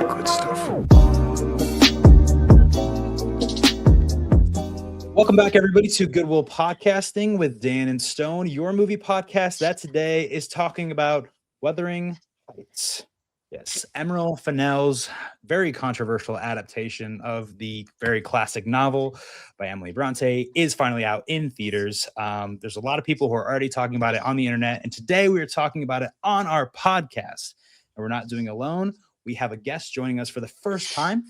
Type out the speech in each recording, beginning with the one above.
good stuff. Welcome back, everybody, to Goodwill Podcasting with Dan and Stone, your movie podcast that today is talking about Wuthering Heights. Yes, Emerald Fennell's very controversial adaptation of the very classic novel by Emily Bronte is finally out in theaters. There's a lot of people who are already talking about it on the internet, and today we are talking about it on our podcast. And we're not doing it alone. We have a guest joining us for the first time.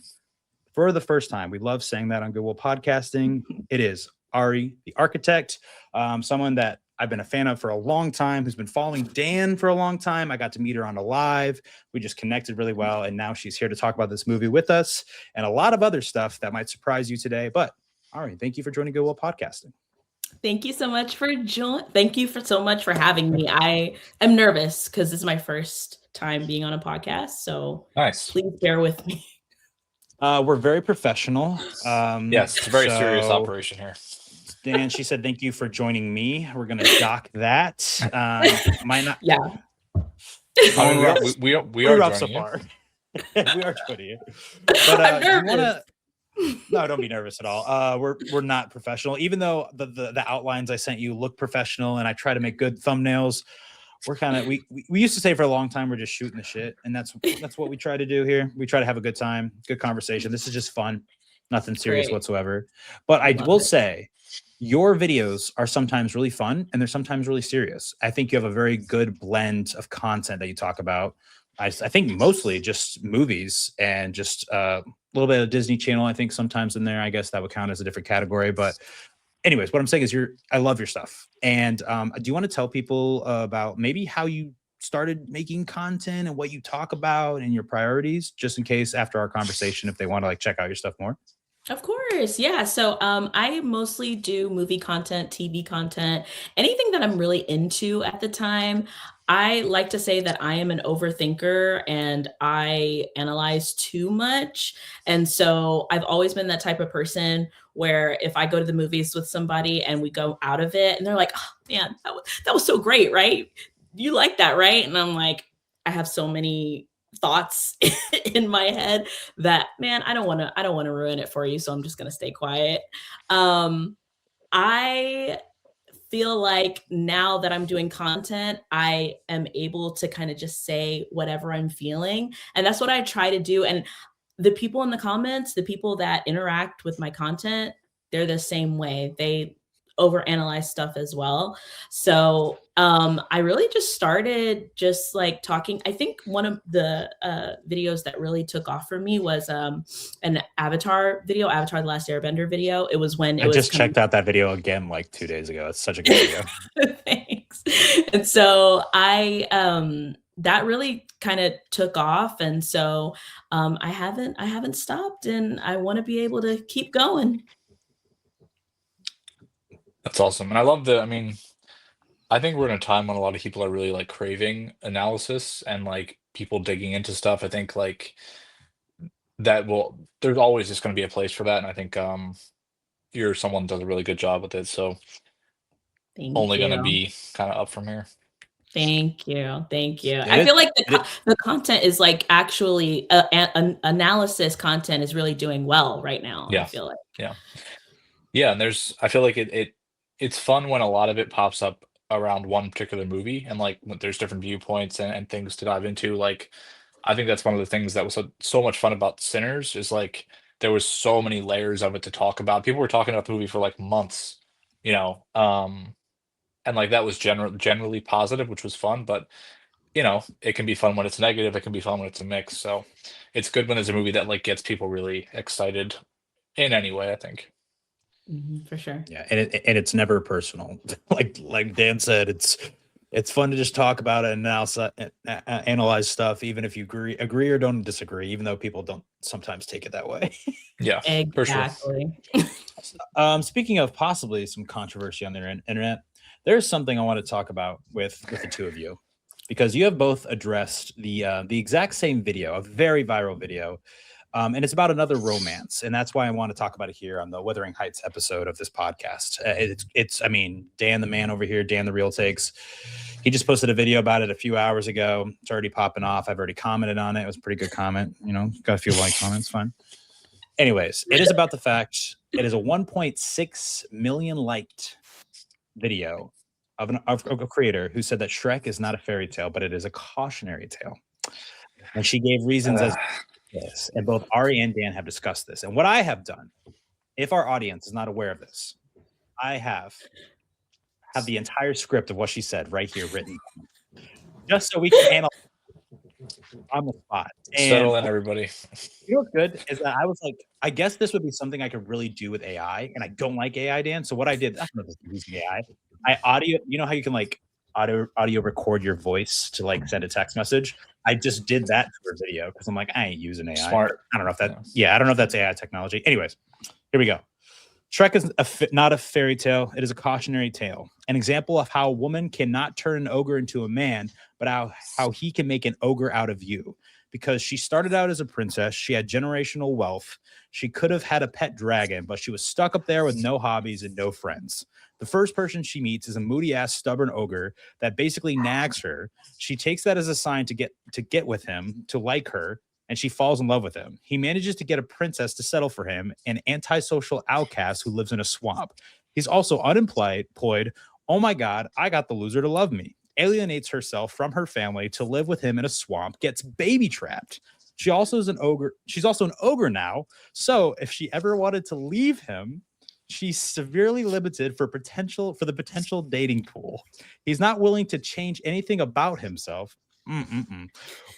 We love saying that on Goodwill Podcasting. It is Ari, the architect, someone that I've been a fan of for a long time, who's been following Dan for a long time. I got to meet her on a live. We just connected really well. And now she's here to talk about this movie with us and a lot of other stuff that might surprise you today. But Ari, thank you for joining Goodwill Podcasting. Thank you so much for joining. Thank you so much for having me. I am nervous because this is my first time being on a podcast. So nice. Please bear with me. We're very professional. Yes, it's a very serious operation here. Dan, she said, thank you for joining me. We're going to dock that. Might not. Yeah. We are rough so far. We are joining you. But I'm nervous. No, don't be nervous at all. We're not professional, even though the outlines I sent you look professional, and I try to make good thumbnails. We're kind of we used to say for a long time we're just shooting the shit, and that's what we try to do here. We try to have a good time, good conversation. This is just fun, nothing serious whatsoever. But I will say, your videos are sometimes really fun and they're sometimes really serious. I think you have a very good blend of content that you talk about. I think mostly just movies and just a little bit of Disney Channel. I think sometimes in there, I guess that would count as a different category, but. Anyways, what I'm saying is I love your stuff. And do you want to tell people about maybe how you started making content and what you talk about and your priorities, just in case after our conversation, if they want to like check out your stuff more? Of course. Yeah. So I mostly do movie content, TV content, anything that I'm really into at the time. I like to say that I am an overthinker and I analyze too much. And so I've always been that type of person where if I go to the movies with somebody and we go out of it and they're like, oh man, that was so great, right? You like that, right? And I'm like, I have so many thoughts in my head that, man, I don't want to ruin it for you. So I'm just going to stay quiet. I feel like now that I'm doing content, I am able to kind of just say whatever I'm feeling. And that's what I try to do. And the people in the comments, the people that interact with my content, they're the same way. They overanalyze stuff as well. So I really just started just like talking. I think one of the videos that really took off for me was an Avatar video, Avatar The Last Airbender video. It was when I just checked out that video again like 2 days ago. It's such a good video. Thanks. And so that really kind of took off. And so I haven't stopped, and I want to be able to keep going. That's awesome. And I love I think we're in a time when a lot of people are really like craving analysis and like people digging into stuff. I think like there's always just going to be a place for that. And I think you're someone who does a really good job with it. So only going to be kind of up from here. Thank you. I feel like the content is like actually an analysis content is really doing well right now. Yeah. I feel like. Yeah. And I feel like it's fun when a lot of it pops up around one particular movie and like there's different viewpoints and things to dive into. Like, I think that's one of the things that was so much fun about Sinners is like, there was so many layers of it to talk about. People were talking about the movie for like months, and like that was generally positive, which was fun, but it can be fun when it's negative. It can be fun when it's a mix. So it's good when there's a movie that like gets people really excited in any way, I think. For sure. Yeah, and it's never personal. like Dan said, it's fun to just talk about it and analyze stuff, even if you agree or don't disagree, even though people don't sometimes take it that way. Yeah, exactly. For sure. Speaking of possibly some controversy on the internet, there's something I want to talk about with the two of you, because you have both addressed the exact same video, a very viral video And it's about another romance, and that's why I want to talk about it here on the Wuthering Heights episode of this podcast. I mean, Dan the man over here, Dan the real takes. He just posted a video about it a few hours ago. It's already popping off. I've already commented on it. It was a pretty good comment. You know, got a few likes on it. It's fine. Anyways, it is about the fact it is a 1.6 million liked video of a creator who said that Shrek is not a fairy tale, but it is a cautionary tale. And she gave reasons as this. And both Ari and Dan have discussed this. And what I have done, if our audience is not aware of this, I have the entire script of what she said right here written, just so we can analyze on the spot. And Settle in, everybody. you know what's good is that I was like, I guess this would be something I could really do with AI, and I don't like AI, Dan. So what I did, I don't know if this is using AI. I audio, you know how you can like audio record your voice to like send a text message. I just did that for a video because I'm like, I ain't using AI. Smart. I don't know if that, I don't know if that's AI technology. Anyways, here we go. Shrek is not a fairy tale. It is a cautionary tale. An example of how a woman cannot turn an ogre into a man, but how he can make an ogre out of you. Because she started out as a princess. She had generational wealth. She could have had a pet dragon, but she was stuck up there with no hobbies and no friends. The first person she meets is a moody-ass, stubborn ogre that basically nags her. She takes that as a sign to get with him, to like her, and she falls in love with him. He manages to get a princess to settle for him, an antisocial outcast who lives in a swamp. He's also unemployed. Oh my God, I got the loser to love me. Alienates herself from her family to live with him in a swamp, gets baby trapped. She also is an ogre. She's also an ogre now. So if she ever wanted to leave him, she's severely limited for the potential dating pool. He's not willing to change anything about himself.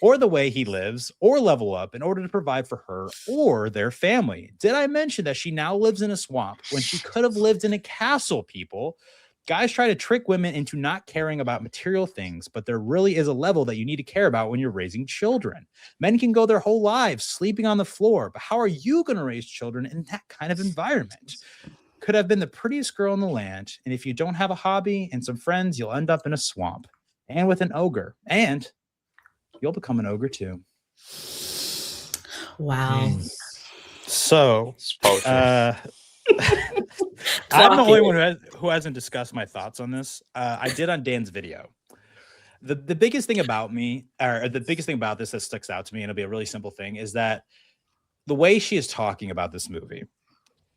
Or the way he lives, or level up in order to provide for her or their family. Did I mention that she now lives in a swamp when she could have lived in a castle, people? Guys try to trick women into not caring about material things, but there really is a level that you need to care about when you're raising children. Men can go their whole lives sleeping on the floor, but how are you going to raise children in that kind of environment? Could have been the prettiest girl in the land, and if you don't have a hobby and some friends, you'll end up in a swamp and with an ogre, and you'll become an ogre too. Wow. So, I'm the only one who hasn't discussed my thoughts on this. I did on Dan's video. The biggest thing about me, or the biggest thing about this that sticks out to me, and it'll be a really simple thing, is that the way she is talking about this movie,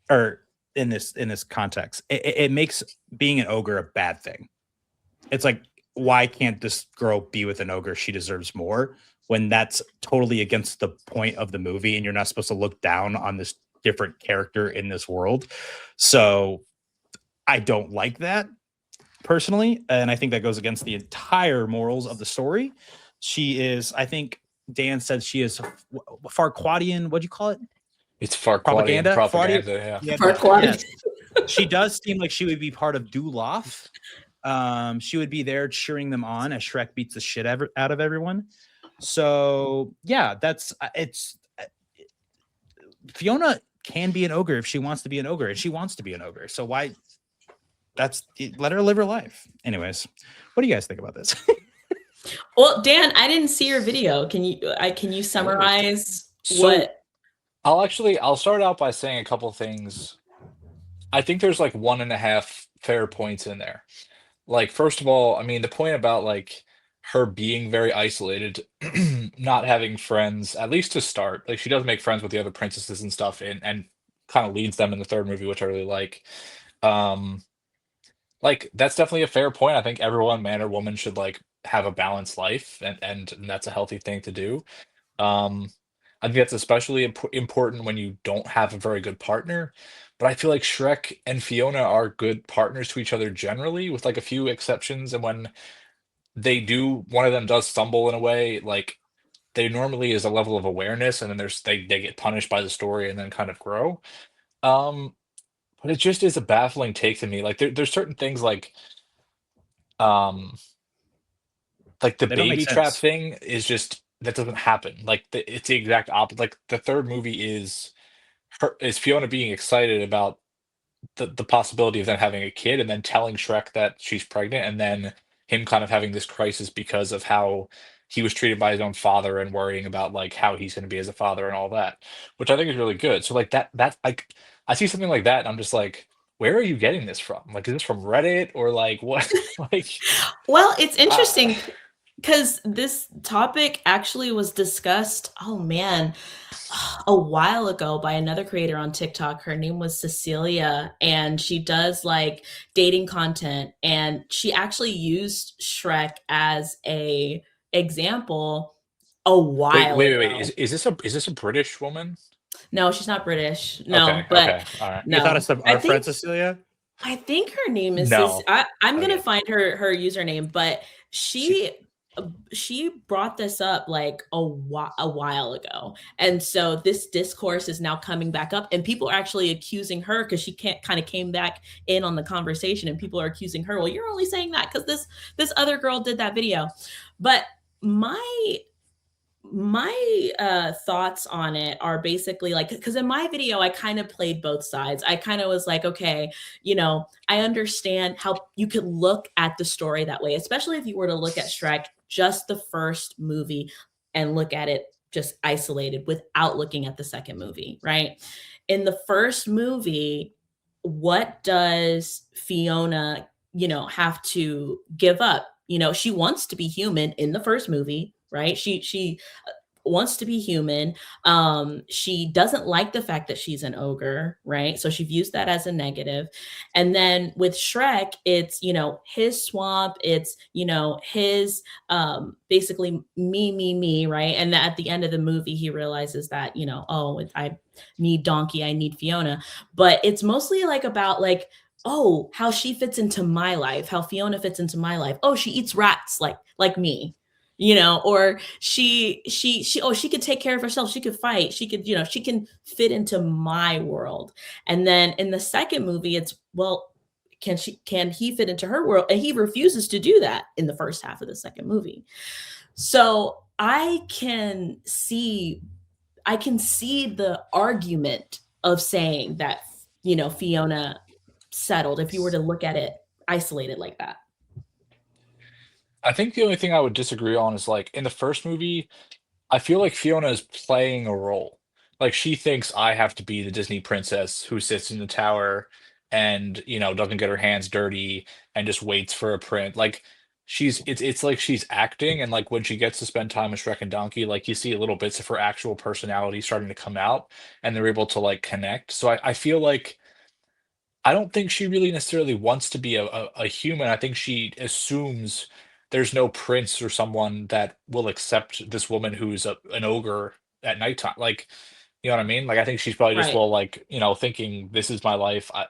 or in this context, it makes being an ogre a bad thing. It's like, why can't this girl be with an ogre? She deserves more, when that's totally against the point of the movie, and you're not supposed to look down on this different character in this world. So I don't like that personally, and I think that goes against the entire morals of the story. She is, I think Dan said she is Farquadian. What'd you call it? It's Farquadian propaganda. Yeah. Farquadian. Yes. She does seem like she would be part of Duluth. She would be there cheering them on as Shrek beats the shit out of everyone. So yeah, Fiona can be an ogre if she wants to be an ogre, and she wants to be an ogre. So why? Let her live her life. Anyways, what do you guys think about this? Well, Dan, I didn't see your video. Can you summarize what? I'll start out by saying a couple things. I think there's like 1.5 fair points in there. Like, first of all, I mean, the point about like her being very isolated, not having friends, at least to start. Like, she does make friends with the other princesses and stuff, and kind of leads them in the third movie, which I really like. Like, that's definitely a fair point. I think everyone, man or woman, should like have a balanced life, and that's a healthy thing to do. I think that's especially important when you don't have a very good partner. But I feel like Shrek and Fiona are good partners to each other generally, with like a few exceptions. And when one of them does stumble in a way, like, there normally is a level of awareness, and then they get punished by the story and then kind of grow. Um, but it just is a baffling take to me. Like, there's certain things um like the They don't make baby trap sense. thing is just, that doesn't happen. Like, it's the exact opposite. Like, the third movie is Fiona being excited about the possibility of them having a kid, and then telling Shrek that she's pregnant, and then him kind of having this crisis because of how he was treated by his own father and worrying about like how he's going to be as a father and all that, which I think is really good. So like that like I see something like that and I'm just like, where are you getting this from? Like, is this from Reddit or like what? Like, Well, it's uh, interesting because this topic actually was discussed, oh man, a while ago by another creator on TikTok. Her name was Cecilia, and she does like dating content. And she actually used Shrek as a example a wait, while wait, wait, wait. ago. Is this a British woman? No, she's not British. No, Okay, but okay, all right. You thought no, it's our friend Cecilia? I think her name is No, I'm gonna Okay. find her username, but She she brought this up like a while ago, and so this discourse is now coming back up, and people are actually accusing her because she can't kind of came back in on the conversation, and people are accusing her. Well, you're only saying that because this other girl did that video, but my thoughts on it are basically like, because in my video I kind of played both sides. I kind of was like, okay, I understand how you could look at the story that way, especially if you were to look at Shrek, just the first movie, and look at it just isolated without looking at the second movie, right? In the first movie, what does Fiona, have to give up? She wants to be human in the first movie, right? She wants to be human. She doesn't like the fact that she's an ogre, right? So she views that as a negative. And then with Shrek, it's, his swamp, it's, his basically me, right? And at the end of the movie, he realizes that, oh, I need Donkey, I need Fiona. But it's mostly like about like, oh, how she fits into my life, how Fiona fits into my life. Oh, she eats rats like me, or she could take care of herself, she could fight, she could, she can fit into my world. And then in the second movie, it's, well, can he fit into her world? And he refuses to do that in the first half of the second movie. So I can see the argument of saying that, Fiona settled, if you were to look at it isolated like that. I think the only thing I would disagree on is like in the first movie, I feel like Fiona is playing a role. Like she thinks I have to be the Disney princess who sits in the tower and, doesn't get her hands dirty and just waits for a prince. Like it's like she's acting and like when she gets to spend time with Shrek and Donkey, like you see little bits of her actual personality starting to come out and they're able to like connect. So I feel like I don't think she really necessarily wants to be a human. I think she assumes there's no prince or someone that will accept this woman who's an ogre at nighttime. Like, you know what I mean? Like, I think she's probably just, Right. well, like, thinking this is my life. How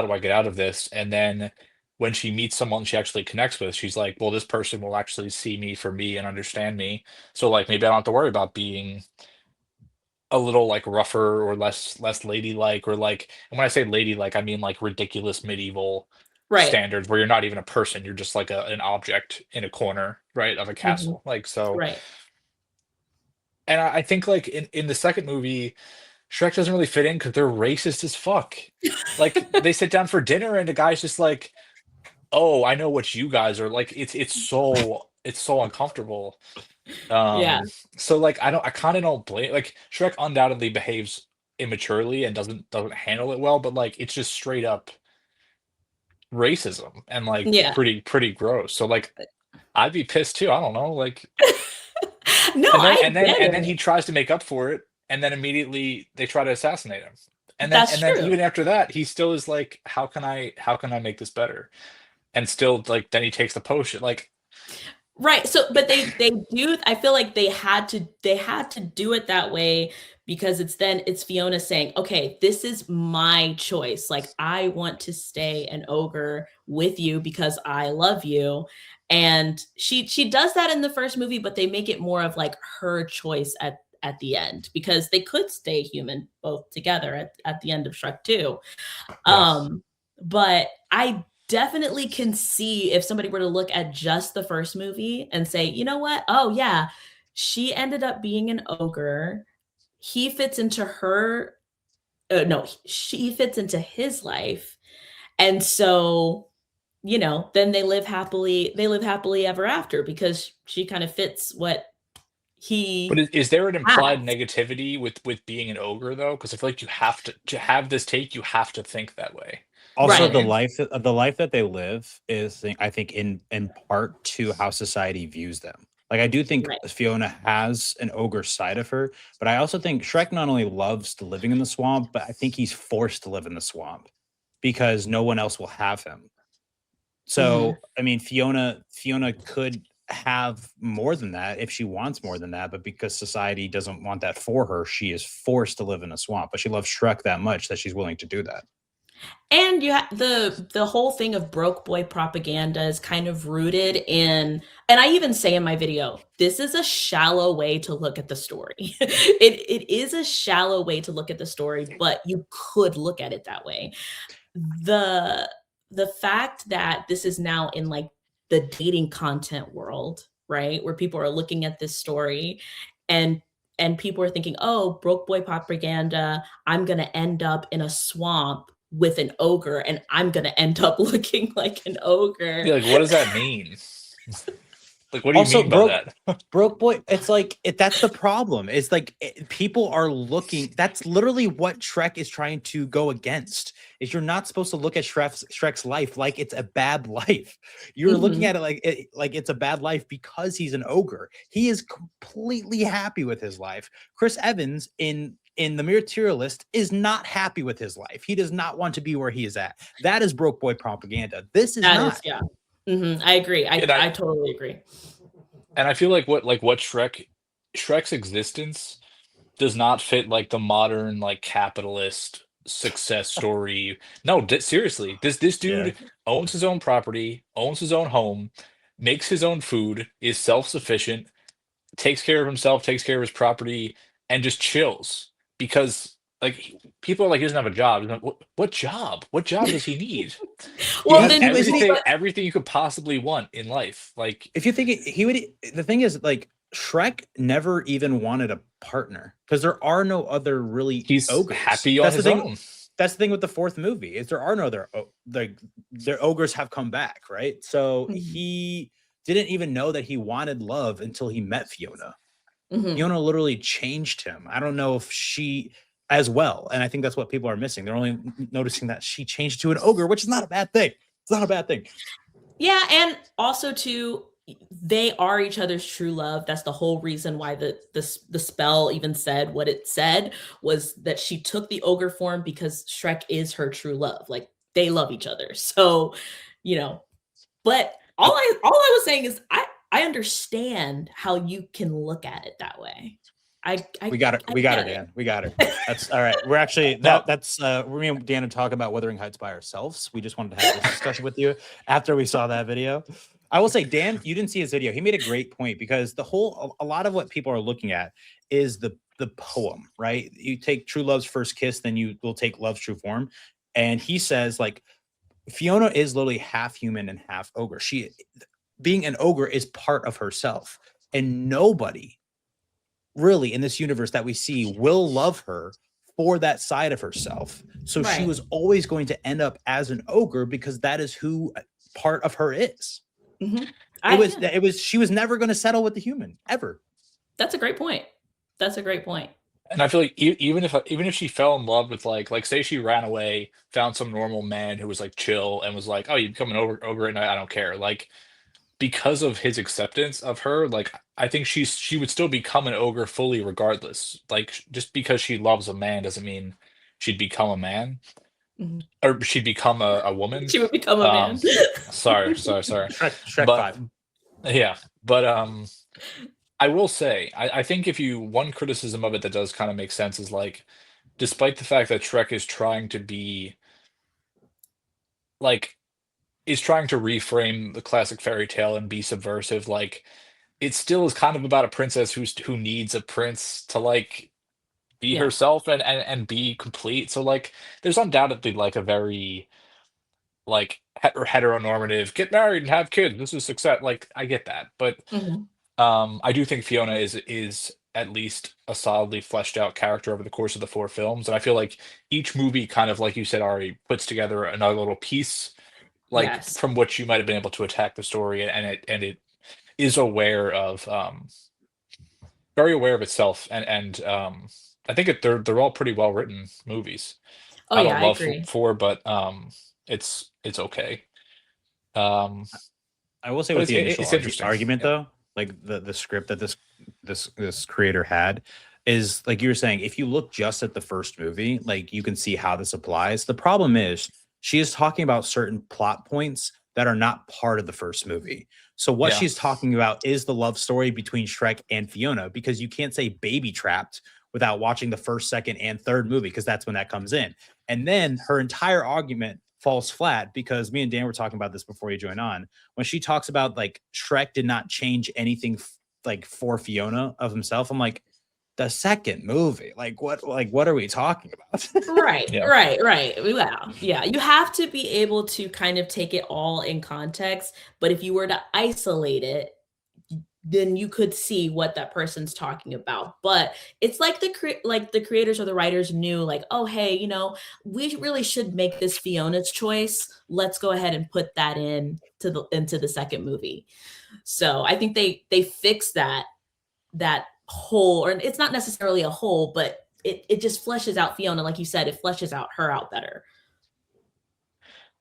do I get out of this? And then when she meets someone she actually connects with, she's like, well, this person will actually see me for me and understand me. So, like, maybe I don't have to worry about being a little, like, rougher or less ladylike or, like and when I say ladylike, I mean, like, ridiculous medieval Right. standards where you're not even a person, you're just like an object in a corner, right, of a Hmm. castle, like, so Right. and I think, like, in the second movie, Shrek doesn't really fit in because 'cause they're racist as fuck. Like, they sit down for dinner and the guy's just like, "Oh, I know what you guys are," like, it's so uncomfortable. Yeah. So, like, I kinda don't blame like, Shrek undoubtedly behaves immaturely and doesn't handle it well, but, like, it's just straight up racism and, like, Yeah. pretty gross. So, like, I'd be pissed too, I don't know, like No, and then I and then get and then it. he tries to make up for it, and then immediately they try to assassinate him. And That's then true. even after that, he still is like, "How can I make this better?" And still, like, then he takes the potion, like Right. So, but they do. I feel like they had to do it that way because it's Fiona saying, "Okay, this is my choice. Like I want to stay an ogre with you because I love you." And she does that in the first movie, but they make it more of like her choice at the end because they could stay human both together at the end of Shrek 2. yeah. But I definitely can see if somebody were to look at just the first movie and say, you know what? Oh, yeah, she ended up being an ogre. He fits into her, no, she fits into his life. And so then they live happily ever after because she kind of fits what But he is there an implied has. negativity with being an ogre though? Because I feel like you have to have this take, you have to think that way. You know Also, what I Right. the mean? life that they live is, I think, in part to how society views them. Like, I do think Right. Fiona has an ogre side of her, but I also think Shrek not only loves living in the swamp, but I think he's forced to live in the swamp because no one else will have him. Mhm. So, I mean, Fiona could have more than that if she wants more than that, but because society doesn't want that for her, she is forced to live in a swamp. But she loves Shrek that much that she's willing to do that. And the whole thing of broke boy propaganda is kind of rooted in, and I even say in my video, this is a shallow way to look at the story. It is a shallow way to look at the story, but you could look at it that way. The the fact that this is now in like the dating content world, right? Where people are looking at this story and people are thinking, "Oh, broke boy propaganda, I'm going to end up in a swamp with an ogre and I'm going to end up looking like an ogre." Yeah, like what does that mean? Like what do you Also, mean by that? broke boy, it's like that's the problem. It's like people are looking. That's literally what Shrek is trying to go against. Is you're not supposed to look at Shrek's life like it's a bad life. You're looking Mhm. at it like it's a bad life because he's an ogre. He is completely happy with his life. Chris Evans in The Materialist is not happy with his life. He does not want to be where he is at. That is broke boy propaganda. This is That is, not. yeah. I agree. I And I I totally agree. and I feel like what Shrek's existence does not fit like the modern like capitalist success story. No, seriously, this Yeah. dude owns his own property, owns his own home, makes his own food, is self-sufficient, takes care of himself, takes care of his property, and just chills because like people are like he doesn't have a job. He's like, what job? What job does he need? He Well, has then Isn't he? everything you could possibly want in life. Like If you think he would, the thing is, like, Shrek never even wanted a partner because there are no other really he's ogres. happy on his own. That's the thing with the fourth movie is there are no other like their ogres have come back, right? So Mhm. he didn't even know that he wanted love until he met Fiona. Mhm. Fiona literally changed him. I don't know if she as well, and I think that's what people are missing. They're only noticing that she changed to an ogre, which is not a bad thing. It's not a bad thing. Yeah, and also too, they are each other's true love. That's the whole reason why the spell even said what it said, was that she took the ogre form because Shrek is her true love. Like, they love each other. So, you know, but all I was saying is I understand how you can look at it that way. We got it. I We got her, get Dan. We got her. That's all right. We're actually No, that's we're me and Dan to talk about Wuthering Heights by ourselves. We just wanted to have this discussion with you after we saw that video. I will say, Dan, you didn't see his video. He made a great point because a lot of what people are looking at is the poem, right? You take True Love's first kiss, then you will take Love's true form. And he says, like, Fiona is literally half human and half ogre. She being an ogre is part of herself. And nobody really in this universe that we see will love her for that side of herself. So she Right. was always going to end up as an ogre because that is who part of her is. Mhm. Yeah, It was she was never going to settle with the human ever. that's a great point. That's a great point. and I feel like even if she fell in love with like say she ran away, found some normal man who was like chill and was like, oh, you become an ogre and I don't care. Like because of his acceptance of her, like I think she would still become an ogre fully regardless. Like just because she loves a man doesn't mean she'd become a man Mhm. or she'd become a woman. She would become a Um, man. sorry. Shrek But 5. yeah, but I will say I think if you one criticism of it that does kind of make sense is like despite the fact that Shrek is trying to be like is trying to reframe the classic fairy tale and be subversive, like it still is kind of about a princess who needs a prince to like be Yeah. herself and be complete. So like there's undoubtedly like a very like heteronormative get married and have kids. This is success. Like I get that, but Mhm. I do think Fiona is at least a solidly fleshed out character over the course of the four films, and I feel like each movie kind of like you said, Ari, puts together another little piece like Yes. from which you might have been able to attack the story, and it is aware of very aware of itself, and I think they're all pretty well written movies. Oh I yeah, don't I love agree. four, but it's okay. Um, I will say but with the initial it's interesting. argument Yeah, though, like the script that this creator had is like you were saying, if you look just at the first movie, like you can see how this applies. The problem is she is talking about certain plot points that are not part of the first movie. So what yeah, she's talking about is the love story between Shrek and Fiona, because you can't say baby trapped without watching the first, second, and third movie, because that's when that comes in. And then her entire argument falls flat because me and Dan were talking about this before you join on, when she talks about like Shrek did not change anything like for Fiona of himself. I'm like, the second movie, like what are we talking about? Right, yeah, right, right. Wow. Yeah. You have to be able to kind of take it all in context. But if you were to isolate it, then you could see what that person's talking about. But it's like like the creators or the writers knew, like, oh hey, we really should make this Fiona's choice. Let's go ahead and put that into the second movie. So I think they fixed that hole, or it's not necessarily a hole, but it just fleshes out Fiona, like you said, it fleshes out her out better.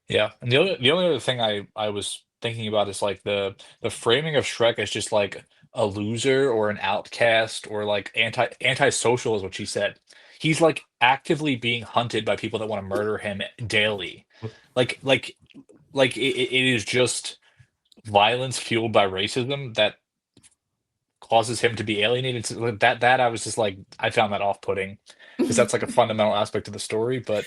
yeah. And the only other thing I was thinking about is like the framing of Shrek as just like a loser or an outcast or like antisocial is what she said. He's like actively being hunted by people that want to murder him daily. Like like it is just violence fueled by racism that causes him to be alienated. So that I was just like I found that off-putting because that's like a fundamental aspect of the story. But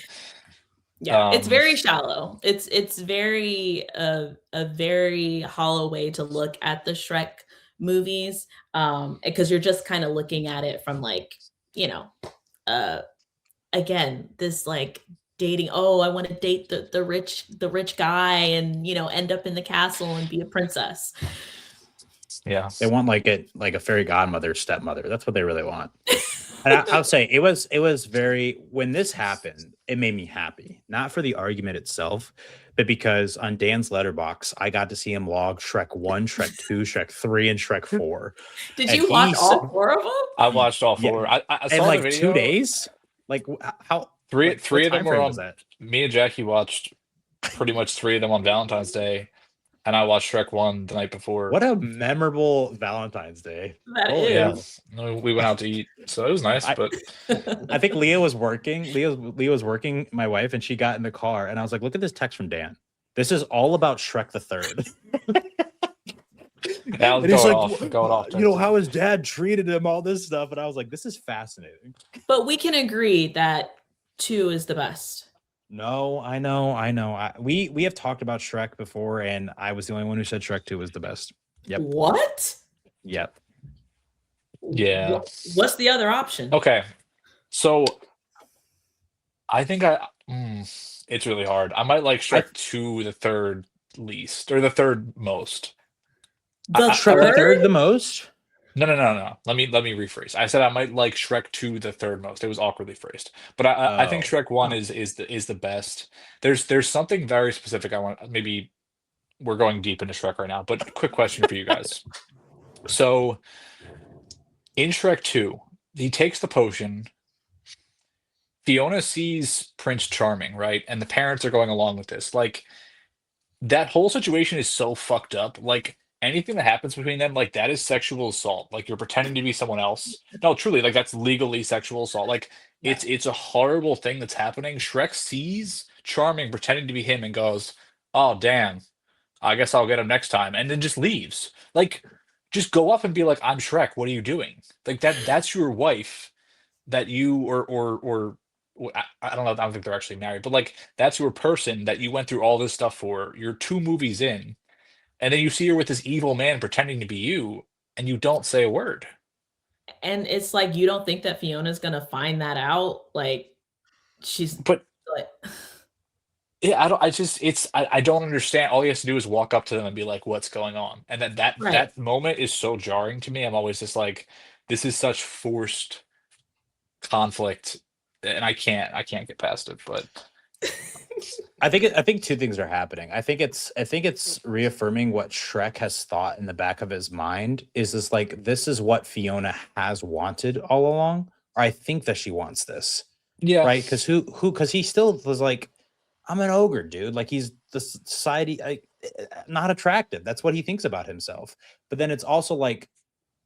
Yeah, it's um, very shallow. It's very a very hollow way to look at the Shrek movies, because you're just kind of looking at it from like, you know, uh again, this like dating, oh, I want to date the rich guy and, end up in the castle and be a princess. yeah, They want like a fairy godmother, stepmother. That's what they really want. And I'll say it was very, when this happened, it made me happy, not for the argument itself, but because on Dan's letterbox, I got to see him log Shrek 1, Shrek 2, Shrek 3, and Shrek 4. Did And you watch all four of them? I watched all yeah, four. I in saw the like two video. days. Like how Three like what three of them time were frame was on. that? Me and Jackie watched pretty much three of them on Valentine's Day, and I watched Shrek 1 the night before. What a memorable Valentine's Day. That Holy Yeah, hell. is. we went out to eat, so it was nice. I But I think Leah was working. Leah was working, my wife, and she got in the car, and I was like, "Look at this text from Dan. This is all about Shrek the Third." that was And he's like, going off how texting. his dad treated him, all this stuff, and I was like, "This is fascinating." But we can agree that two is the best. No, I know, I know. We have talked about Shrek before, and I was the only one who said Shrek 2 was the best. Yep, What? yep. Yeah. What's the other option? Okay. So I think it's really hard. I might like I Shrek 2 the third least or the third most. The Shrek the third? Third the most. No. Let me rephrase. I said I might like Shrek 2 the third most. It was awkwardly phrased. But I think Oh, Shrek 1 oh, is the best. There's something very specific I want. Maybe we're going deep into Shrek right now, but quick question for you guys. So in Shrek 2, he takes the potion. Fiona sees Prince Charming, right? And the parents are going along with this. Like that whole situation is so fucked up. Like anything that happens between them, like that is sexual assault. Like you're pretending to be someone else. No, truly, like that's legally sexual assault. Like yeah. it's a horrible thing that's happening. Shrek sees Charming pretending to be him and goes, "Oh damn, I guess I'll get him next time," and then just leaves. Like just go up and be like, "I'm Shrek. What are you doing?" Like that's your wife that you I don't know. I don't think they're actually married, but like that's your person that you went through all this stuff for. You're two movies in, and then you see her with this evil man pretending to be you, and you don't say a word. And it's like you don't think that Fiona's gonna find that out? Like she's But like yeah, I don't. I just I don't understand. All he has to do is walk up to them and be like, "What's going on?" And then right. that moment is so jarring to me. I'm always just like, this is such forced conflict, and I can't get past it. But I think two things are happening. I think it's reaffirming what Shrek has thought in the back of his mind is this like this is what Fiona has wanted all along, or I think that she wants this, Yeah, right? Because he still was like, I'm an ogre, dude. Like he's the society, not attractive. That's what he thinks about himself. But then it's also like,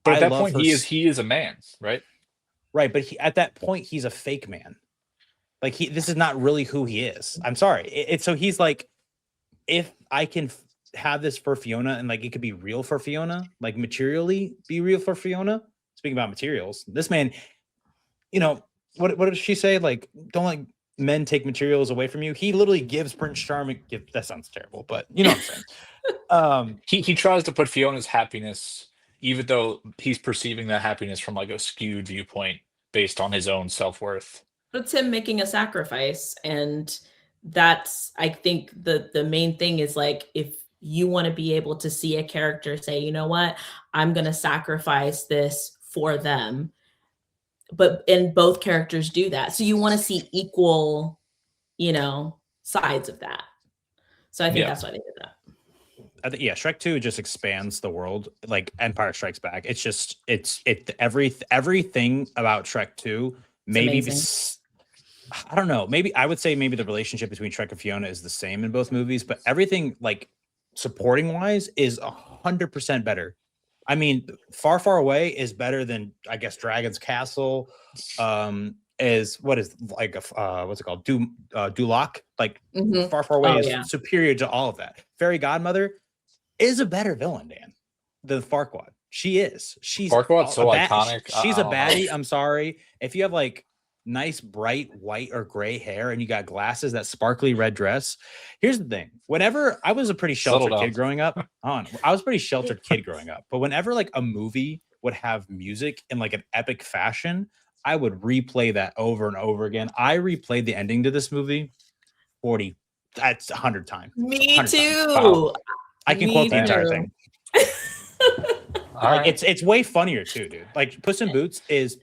but at I that love point, her, he is a man, right? right? But at that point, he's a fake man. Like this is not really who he is. I'm sorry. So he's like, if I can have this for Fiona and like it could be real for Fiona, like materially be real for Fiona. Speaking about materials, this man, what did she say? Like, don't let men take materials away from you. He literally gives Prince Charming. That sounds terrible, but you know what I'm saying. He tries to put Fiona's happiness, even though he's perceiving that happiness from like a skewed viewpoint based on his own self-worth. It's him making a sacrifice, and that's, I think, the main thing is like if you want to be able to see a character say, you know what, I'm going to sacrifice this for them, and both characters do that, so you want to see equal, sides of that. So I think Yeah. that's why they did that. Yeah, Shrek 2 just expands the world like Empire Strikes Back. It's just everything about Shrek 2 maybe I don't know. Maybe I would say maybe the relationship between Shrek and Fiona is the same in both movies, but everything like supporting wise is 100% better. I mean, Far Far Away is better than I guess Dragon's Castle. Is what is like what's it called? Duloc. Like Far Far Away is superior to all of that. Fairy Godmother is a better villain, Dan, than Farquaad. She is. She's Farquaad's so iconic. She's a baddie. I'm sorry. If you have like nice bright white or gray hair and you got glasses, that sparkly red dress. Here's the thing. Whenever I was a pretty sheltered kid growing up, I was a pretty sheltered kid growing up, but whenever like a movie would have music in like an epic fashion, I would replay that over and over again. I replayed the ending to this movie 100 times. Me 100 too. Times. Wow. I can quote the entire thing. Like, it's way funnier too, dude. Like Puss in Boots is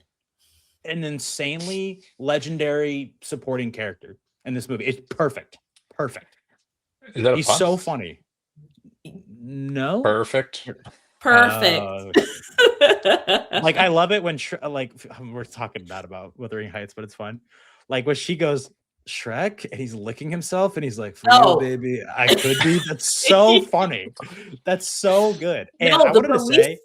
an insanely legendary supporting character in this movie. It's perfect. Is that He's so funny. No. Perfect. Like I love it when like we're talking bad about Wuthering Heights, but it's fun. Like when she goes Shrek and he's licking himself and he's like, "For you, baby, I could be." That's so funny. That's so good. And I wanted to say,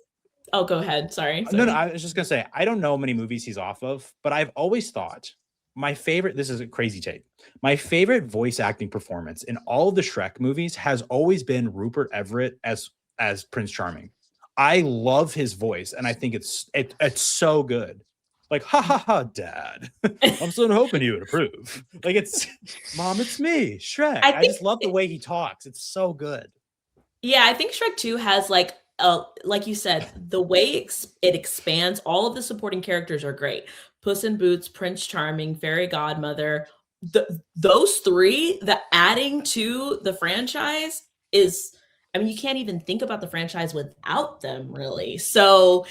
oh, go ahead. Sorry. No, I was just gonna say I don't know how many movies he's off of, but I've always thought my favorite. This is a crazy take. My favorite voice acting performance in all of the Shrek movies has always been Rupert Everett as Prince Charming. I love his voice, and I think it's so good. Like, ha ha ha, Dad. I'm still hoping you would approve. Like, it's Mom, it's me, Shrek. I just love the way he talks. It's so good. Yeah, I think Shrek 2 has like you said, the way it expands. All of the supporting characters are great. Puss in Boots, Prince Charming, Fairy Godmother. Those three, the adding to the franchise is, I mean, you can't even think about the franchise without them, really. So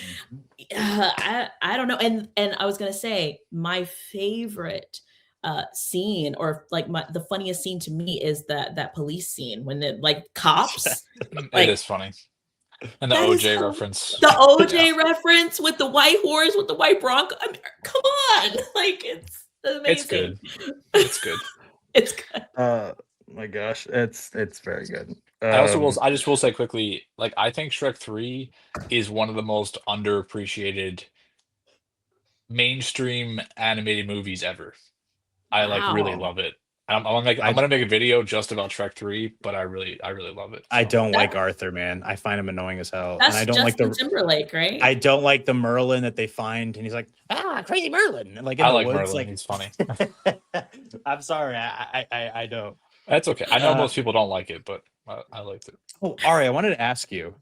I don't know. And I was gonna say my favorite scene, or like the funniest scene to me, is that police scene when the like cops. It is funny. And the OJ reference. The OJ reference with the white horse, with the white Bronco. I mean, come on. Like, it's amazing. It's good. It's good. It's good. My gosh. It's very good. I just will say quickly, like, I think Shrek 3 is one of the most underappreciated mainstream animated movies ever. I like really love it. I'm gonna make a video just about Shrek 3, but I really love it. So. I don't like Arthur, man. I find him annoying as hell. That's and I don't Justin like Timberlake, right? I don't like the Merlin that they find, and he's like, crazy Merlin. And like in I the like woods, Merlin. like He's funny. I'm sorry, I don't. That's okay. I know most people don't like it, but I liked it. Oh, Ari, I wanted to ask you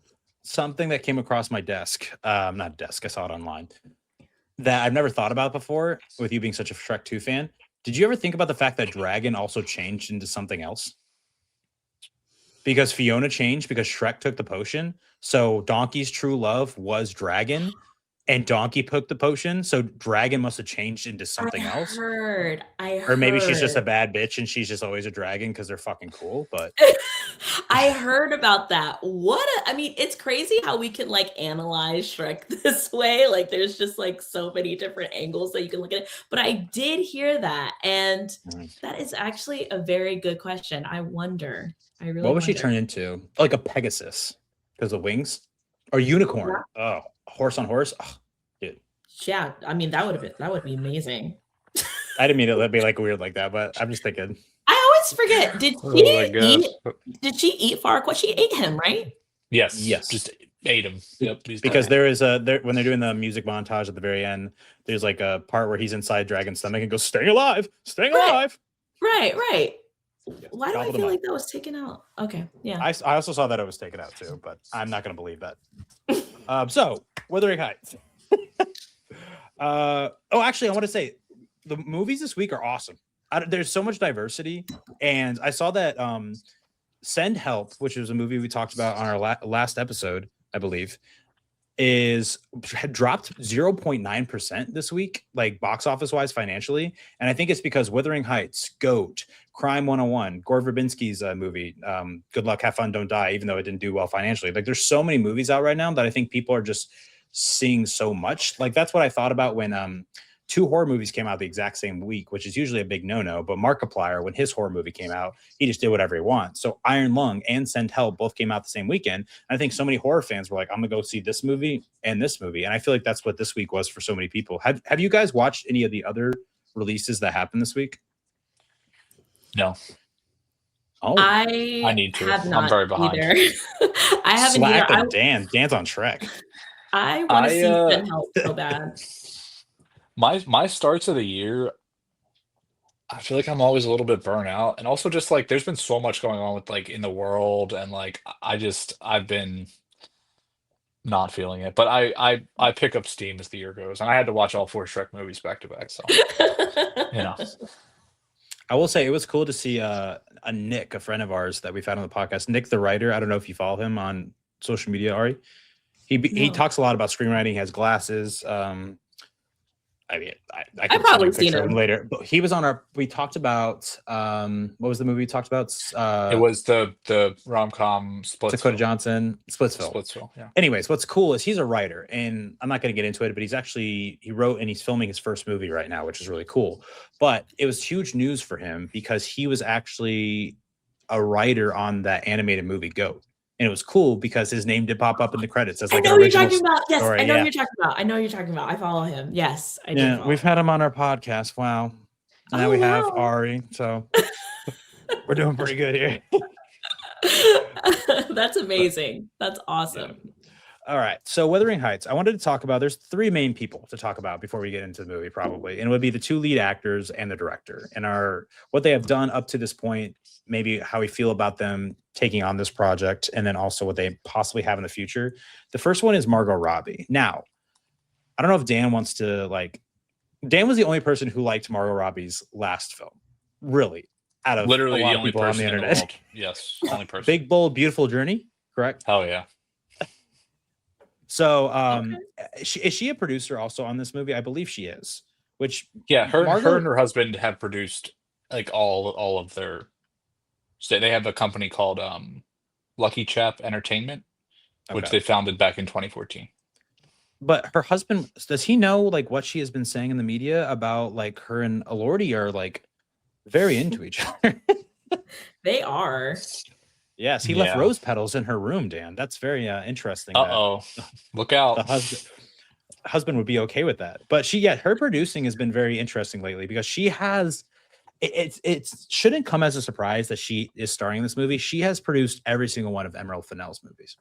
something that came across my desk. Not desk, I saw it online. That I've never thought about before, with you being such a Shrek 2 fan. Did you ever think about the fact that Dragon also changed into something else? Because Fiona changed because Shrek took the potion. So Donkey's true love was Dragon. and Donkey took the potion. So Dragon must have changed into something else. I Or maybe she's just a heard. bad bitch and she's just always a dragon because they're fucking cool. But I heard about that. I mean, it's crazy how we can like analyze Shrek this way. Like there's just like so many different angles that you can look at it. But I did hear that. And that is actually a very good question. I wonder. I really what would she wonder. turn into? Like a Pegasus because of wings? Or unicorn? Oh, horse on horse? Oh, dude. Yeah, I mean that would be amazing. I didn't mean it to be like weird like that, but I'm just thinking. I always forget. Did she eat Farquaad? She ate him, right? Yes. Yes. Just ate him. Yep. Because there is when they're doing the music montage at the very end, there's like a part where he's inside Dragon's stomach and goes, "Staying alive, staying alive." Right. Yeah, why do I feel like that was taken out? Okay, yeah. I also saw that it was taken out too, but I'm not going to believe that. So, Wuthering Heights. Actually, I want to say the movies this week are awesome. There's so much diversity, and I saw that Send Help, which was a movie we talked about on our last episode, I believe, had dropped 0.9% this week, like box office wise financially. And I think it's because Wuthering Heights, Goat, Crime 101, Gore Verbinski's movie, Good Luck, Have Fun, Don't Die, even though it didn't do well financially. Like there's so many movies out right now that I think people are just seeing so much. Like that's what I thought about when two horror movies came out the exact same week, which is usually a big no-no. But Markiplier, when his horror movie came out, he just did whatever he wants. So Iron Lung and Send Help both came out the same weekend. And I think so many horror fans were like, I'm gonna go see this movie and this movie. And I feel like that's what this week was for so many people. Have you guys watched any of the other releases that happened this week? No. Oh, I need to. Have not I'm very behind. Either. I haven't Slapping either. Dan's on Shrek. I want to see Send Help so bad. My starts of the year, I feel like I'm always a little bit burnt out, and also just like there's been so much going on with like in the world, and like I've been not feeling it. But I pick up steam as the year goes, and I had to watch all 4 Shrek movies back to back. So I will say it was cool to see a Nick, a friend of ours that we've had on the podcast, Nick the writer. I don't know if you follow him on social media, Ari. He talks a lot about screenwriting. He has glasses. I mean, I can probably seen him later. But he was on we talked about what was the movie we talked about? It was the rom-com Splitsville. Dakota Johnson, Splitsville. Yeah. Anyways, what's cool is he's a writer, and I'm not going to get into it, but he wrote and he's filming his first movie right now, which is really cool. But it was huge news for him because he was actually a writer on that animated movie Goat. And it was cool because his name did pop up in the credits as like I know an you're talking original about. Yes, story. I know you're talking about. I know you're talking about. I follow him. Yes, I do. Yeah, we've had him on our podcast. Wow. Now we have Ari, so we're doing pretty good here. That's amazing. That's awesome. Yeah. All right. So Wuthering Heights, I wanted to talk about, there's 3 main people to talk about before we get into the movie, probably. And it would be the 2 lead actors and the director and what they have done up to this point, maybe how we feel about them taking on this project, and then also what they possibly have in the future. The first one is Margot Robbie. Now, I don't know if Dan wants to Dan was the only person who liked Margot Robbie's last film. Really. Out of literally a lot the of only people person on the in internet. the world. Yes, only person. Big, Bold, Beautiful Journey, correct? Hell yeah. So, is she a producer also on this movie? I believe she is. Which her and her husband have produced like all of their. So they have a company called Lucky Chap Entertainment, which they founded back in 2014. But her husband, does he know like what she has been saying in the media about like her and Elordi are like very into each other? They are. Yes, he left rose petals in her room, Dan. That's very interesting. Look out. The husband would be okay with that. But her producing has been very interesting lately because she has, it shouldn't come as a surprise that she is starring in this movie. She has produced every single one of Emerald Fennell's movies.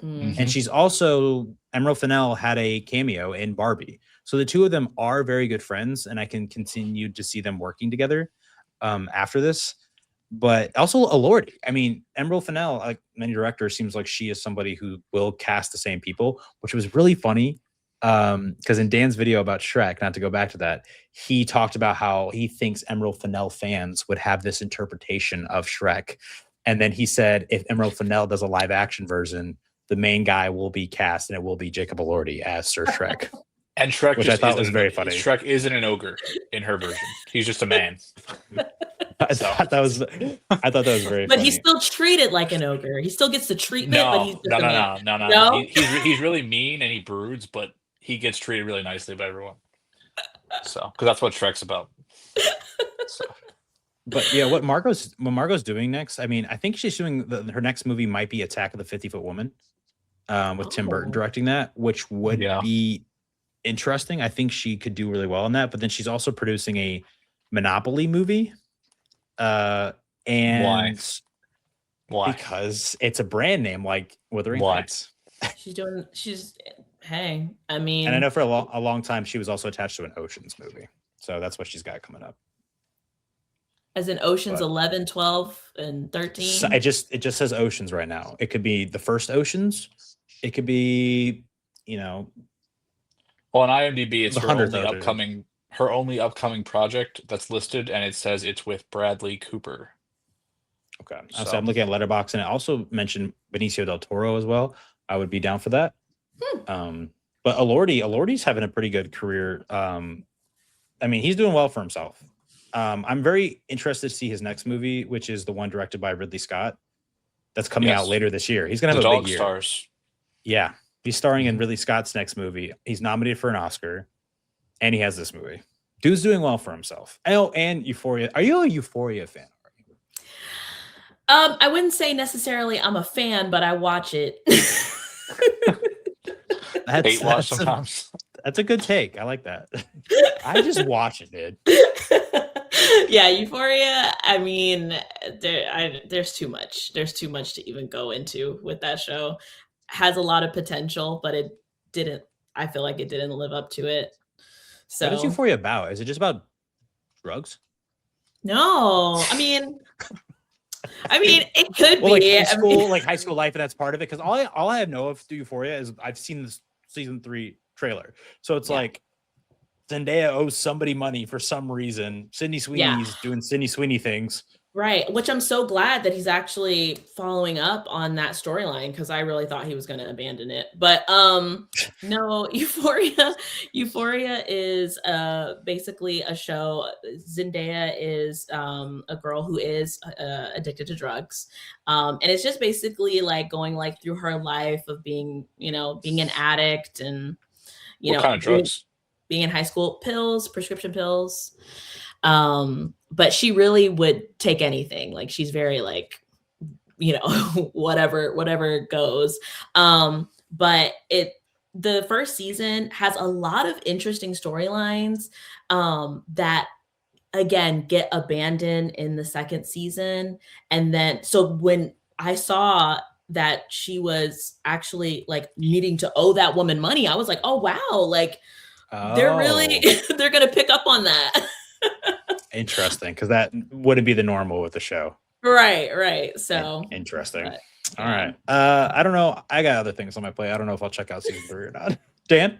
Mm-hmm. And she's also, Emerald Fennell had a cameo in Barbie. So the 2 of them are very good friends, and I can continue to see them working together after this. But also Elordi. I mean, Emerald Fennell, like many directors, seems like she is somebody who will cast the same people, which was really funny. Because in Dan's video about Shrek, not to go back to that, he talked about how he thinks Emerald Fennell fans would have this interpretation of Shrek. And then he said, if Emerald Fennell does a live action version, the main guy will be cast and it will be Jacob Elordi as Sir Shrek. And Shrek which I just thought isn't was very funny. Shrek isn't an ogre in her version. He's just a man. I So thought that was very But he's funny. still treated like an ogre. He still gets the treatment, but he's no, just no, a no, man. no, no, no, no. No? He's really mean and he broods, but he gets treated really nicely by everyone. So because that's what Shrek's about. So But yeah, what Margot's doing next, I mean, I think she's doing her next movie might be Attack of the 50-Foot Woman, with Tim Burton Oh. directing that, which would yeah. be interesting. I think she could do really well in that. But then she's also producing a Monopoly movie. And Why? because it's a brand name like Wuthering Why? Heights. Hey, I And I mean, know for a long time she was also attached to an Oceans movie. So that's what she's got coming up. as in Oceans But 11, 12, and so 13. it just says Oceans right now. It could be the first Oceans. It could be, Well, on IMDb, it's the her 100th only upcoming project that's listed, and it says it's with Bradley Cooper. Okay. So So I'm looking at Letterboxd, and it also mentioned Benicio del Toro as well. I would be down for that. But Elordi's having a pretty good career. I mean, he's doing well for himself. I'm very interested to see his next movie, which is the one directed by Ridley Scott. That's coming out Yes. later this year. He's gonna the have a dog big year. stars. Yeah, he's starring in Ridley Scott's next movie. He's nominated for an Oscar, and he has this movie. Dude's doing well for himself. Oh, and Euphoria. Are you a Euphoria fan? I wouldn't say necessarily I'm a fan, but I watch it. Hate watch sometimes. That's a good take. I like that. I just watch it, dude. Yeah, Euphoria. I mean, there's too much. There's too much to even go into with that show. Has a lot of potential, but it didn't. I feel like it didn't live up to it. What is So Euphoria about? Is it just about drugs? no, I mean, it could Well, like be. high I mean, school, like high school life, and that's part of it. Because all I know of Euphoria is I've seen this season 3 trailer. So it's Yeah. like Zendaya owes somebody money for some reason. Sydney Sweeney's doing Sydney Sweeney things. right, which I'm so glad that he's actually following up on that storyline because I really thought he was going to abandon it. But no, Euphoria is basically a show. Zendaya is a girl who is addicted to drugs, and it's just basically like going like through her life of being an addict and What kind of drugs? being in high school, prescription pills. But she really would take anything. Like she's very like, whatever goes. But the first season has a lot of interesting storylines that again get abandoned in the second season. And then so when I saw that she was actually like needing to owe that woman money, I was like, oh wow, like they're gonna pick up on that. Interesting, because that wouldn't be the normal with the show. Right. So interesting. but, All right. I don't know. I got other things on my plate. I don't know if I'll check out season 3 or not. Dan?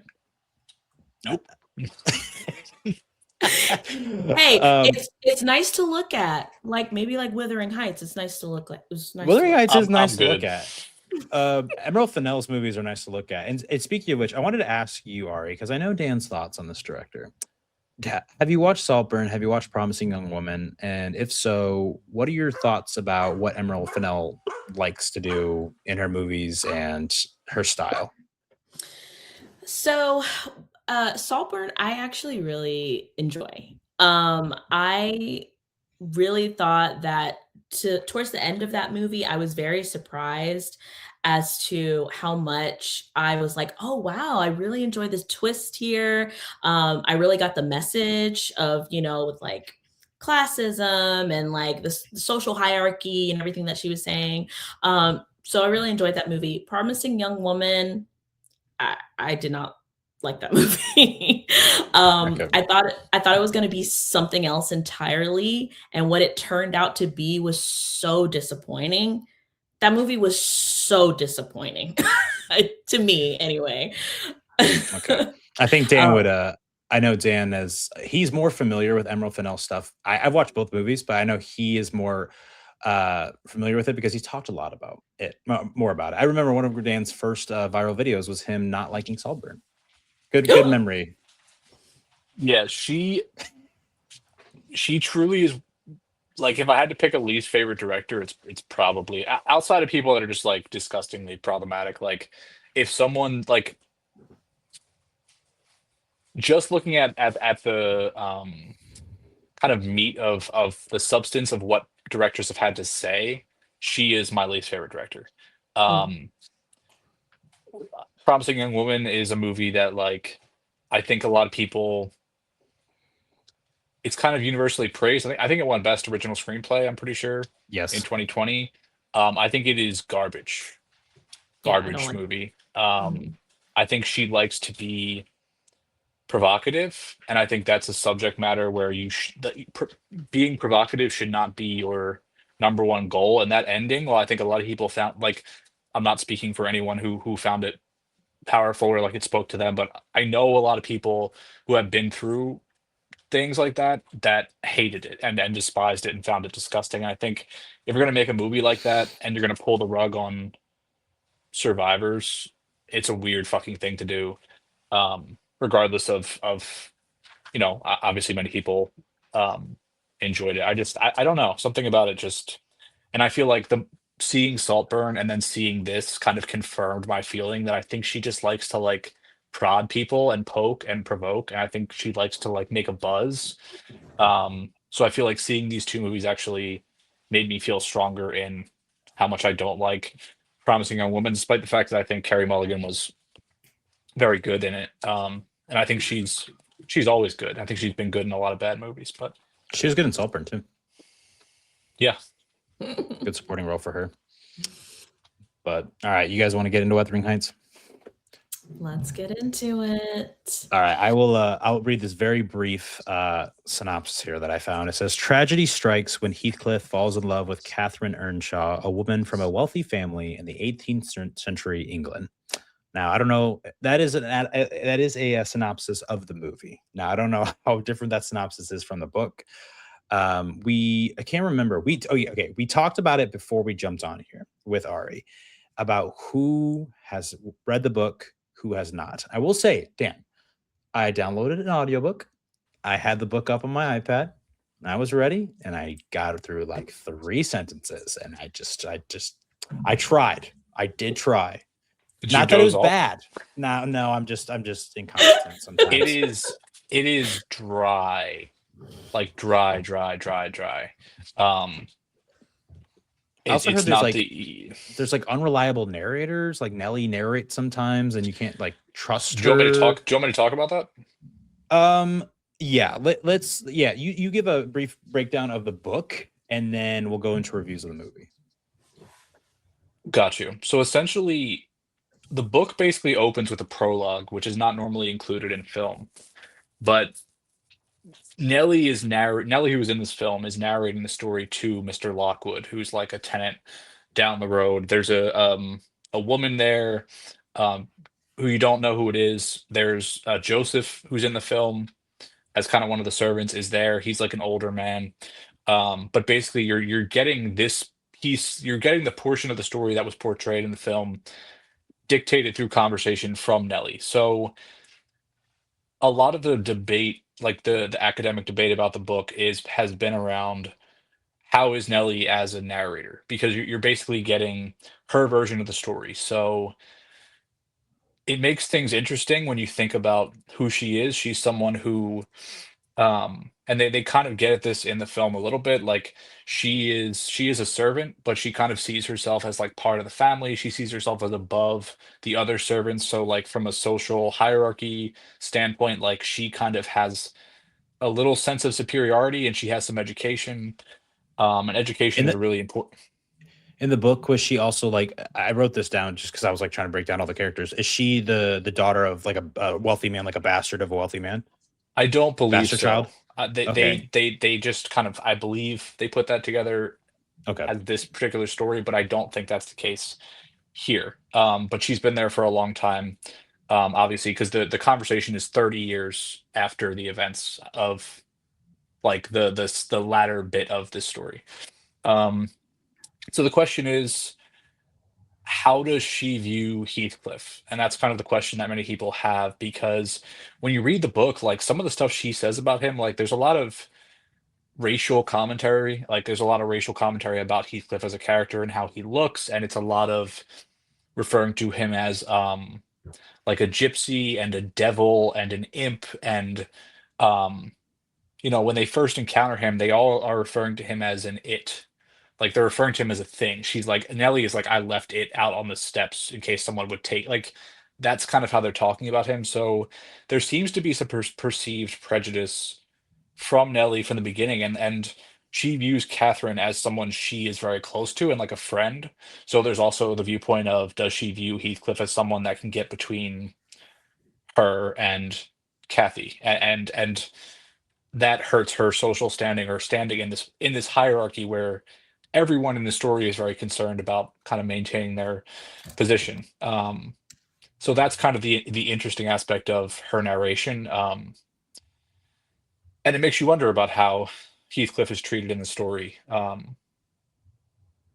Nope. Hey, it's nice to look at. Like maybe like Wuthering Heights. It's nice to look like. Wuthering Heights is nice to good. look at. Emerald Fennell's movies are nice to look at. And speaking of which, I wanted to ask you, Ari, because I know Dan's thoughts on this director. Have you watched Saltburn? Have you watched Promising Young Woman? And if so, what are your thoughts about what Emerald Fennell likes to do in her movies and her style? So, Saltburn, I actually really enjoy. I really thought that towards the end of that movie, I was very surprised as to how much I was like, oh wow, I really enjoyed this twist here. I really got the message of, with like classism and like the social hierarchy and everything that she was saying. So I really enjoyed that movie. Promising Young Woman, I did not like that movie. Okay. I thought it was going to be something else entirely, and what it turned out to be was so disappointing. That movie was so disappointing to me, anyway. Okay, I think Dan would. I know Dan he's more familiar with Emerald Fennell stuff. I've watched both movies, but I know he is more familiar with it because he's talked a lot about it, more about it. I remember one of Dan's first viral videos was him not liking Saltburn. Good memory. Yeah, she truly is like if I had to pick a least favorite director, it's probably outside of people that are just like disgustingly problematic. Like if someone like just looking at the kind of meat of the substance of what directors have had to say, she is my least favorite director. Mm. Um, Promising Young Woman is a movie that like I think a lot of people it's kind of universally praised. I think it won Best Original Screenplay, I'm pretty sure, in Yes. 2020. I think it is Yeah, I don't garbage like. movie. Mhm. I think she likes to be provocative, and I think that's a subject matter where being provocative should not be your number one goal. And that ending, well, I think a lot of people found like I'm not speaking for anyone who found it powerful or like it spoke to them, but I know a lot of people who have been through things like that that hated it and despised it and found it disgusting. And I think if you're gonna make a movie like that and you're gonna pull the rug on survivors, it's a weird fucking thing to do. Regardless of obviously many people um enjoyed it. I don't know. Something about it just and I feel like the seeing Saltburn and then seeing this kind of confirmed my feeling that I think she just likes to like prod people and poke and provoke, and I think she likes to like make a buzz. So I feel like seeing these two movies actually made me feel stronger in how much I don't like Promising Young Woman, despite the fact that I think Carey Mulligan was very good in it. And I think she's always good. I think she's been good in a lot of bad movies, but She was good in Saltburn too. yeah. Good supporting role for her. But all right, you guys want to get into Wuthering Heights? Let's get into it. All right, I will. I'll read this very brief synopsis here that I found. It says, "Tragedy strikes when Heathcliff falls in love with Catherine Earnshaw, a woman from a wealthy family in the 18th century England." Now, I don't know. That is a synopsis of the movie. Now, I don't know how different that synopsis is from the book. I can't remember. Oh yeah, okay. We talked about it before we jumped on here with Ari about who has read the book, who has not. I will say, Dan, I downloaded an audiobook. I had the book up on my iPad. I was ready, and I got through like three sentences, and I tried. I did try. Did you Not that it doze was off? bad. No, I'm just incompetent It sometimes. is it is dry. Like dry, dry, dry, dry. Um I also heard it's not the there's like unreliable narrators, like Nelly narrates sometimes, and you can't like trust do you want me to her. talk do you want me to talk about that? Um, yeah, let's yeah, you give a brief breakdown of the book, and then we'll go into reviews of the movie. Got you. So essentially the book basically opens with a prologue, which is not normally included in film. But Nellie, who was in this film, is narrating the story to Mr. Lockwood, who's like a tenant down the road. There's a woman there, um, who you don't know who it is. There's Joseph, who's in the film as kind of one of the servants, is there. He's like an older man. But basically, you're getting this piece. You're getting the portion of the story that was portrayed in the film dictated through conversation from Nellie. So a lot of the debate, like the academic debate about the book, is has been around how is Nellie as a narrator because you're basically getting her version of the story. So it makes things interesting when you think about who she is. She's someone who and they kind of get at this in the film a little bit, like she is a servant, but she kind of sees herself as like part of the family. She sees herself as above the other servants, so like from a social hierarchy standpoint, like she kind of has a little sense of superiority, and she has some education. And education In is a the really important. in the book, was she also like I wrote this down just because I was like trying to break down all the characters. Is she the daughter of like a wealthy man, like a bastard of a wealthy man? I don't believe Bastard so. child? They Okay. they they they just kind of I believe they put that together Okay. as this particular story, but I don't think that's the case here. But she's been there for a long time, obviously, because the conversation is 30 years after the events of like the latter bit of this story. Um, so the question is, how does she view Heathcliff? And that's kind of the question that many people have, because when you read the book, like some of the stuff she says about him, like there's a lot of racial commentary. Like there's a lot of racial commentary about Heathcliff as a character and how he looks, and it's a lot of referring to him as like a gypsy and a devil and an imp, and um when they first encounter him, they all are referring to him as an it. Like they're referring to him as a thing. She's like, Nellie is like, I left it out on the steps in case someone would take, like, that's kind of how they're talking about him. So there seems to be some perceived prejudice from Nellie from the beginning, and she views Catherine as someone she is very close to and like a friend. So there's also the viewpoint of, does she view Heathcliff as someone that can get between her and Kathy, and that hurts her social standing, or standing in this hierarchy where everyone in the story is very concerned about kind of maintaining their position. So that's kind of the interesting aspect of her narration, and it makes you wonder about how Heathcliff is treated in the story.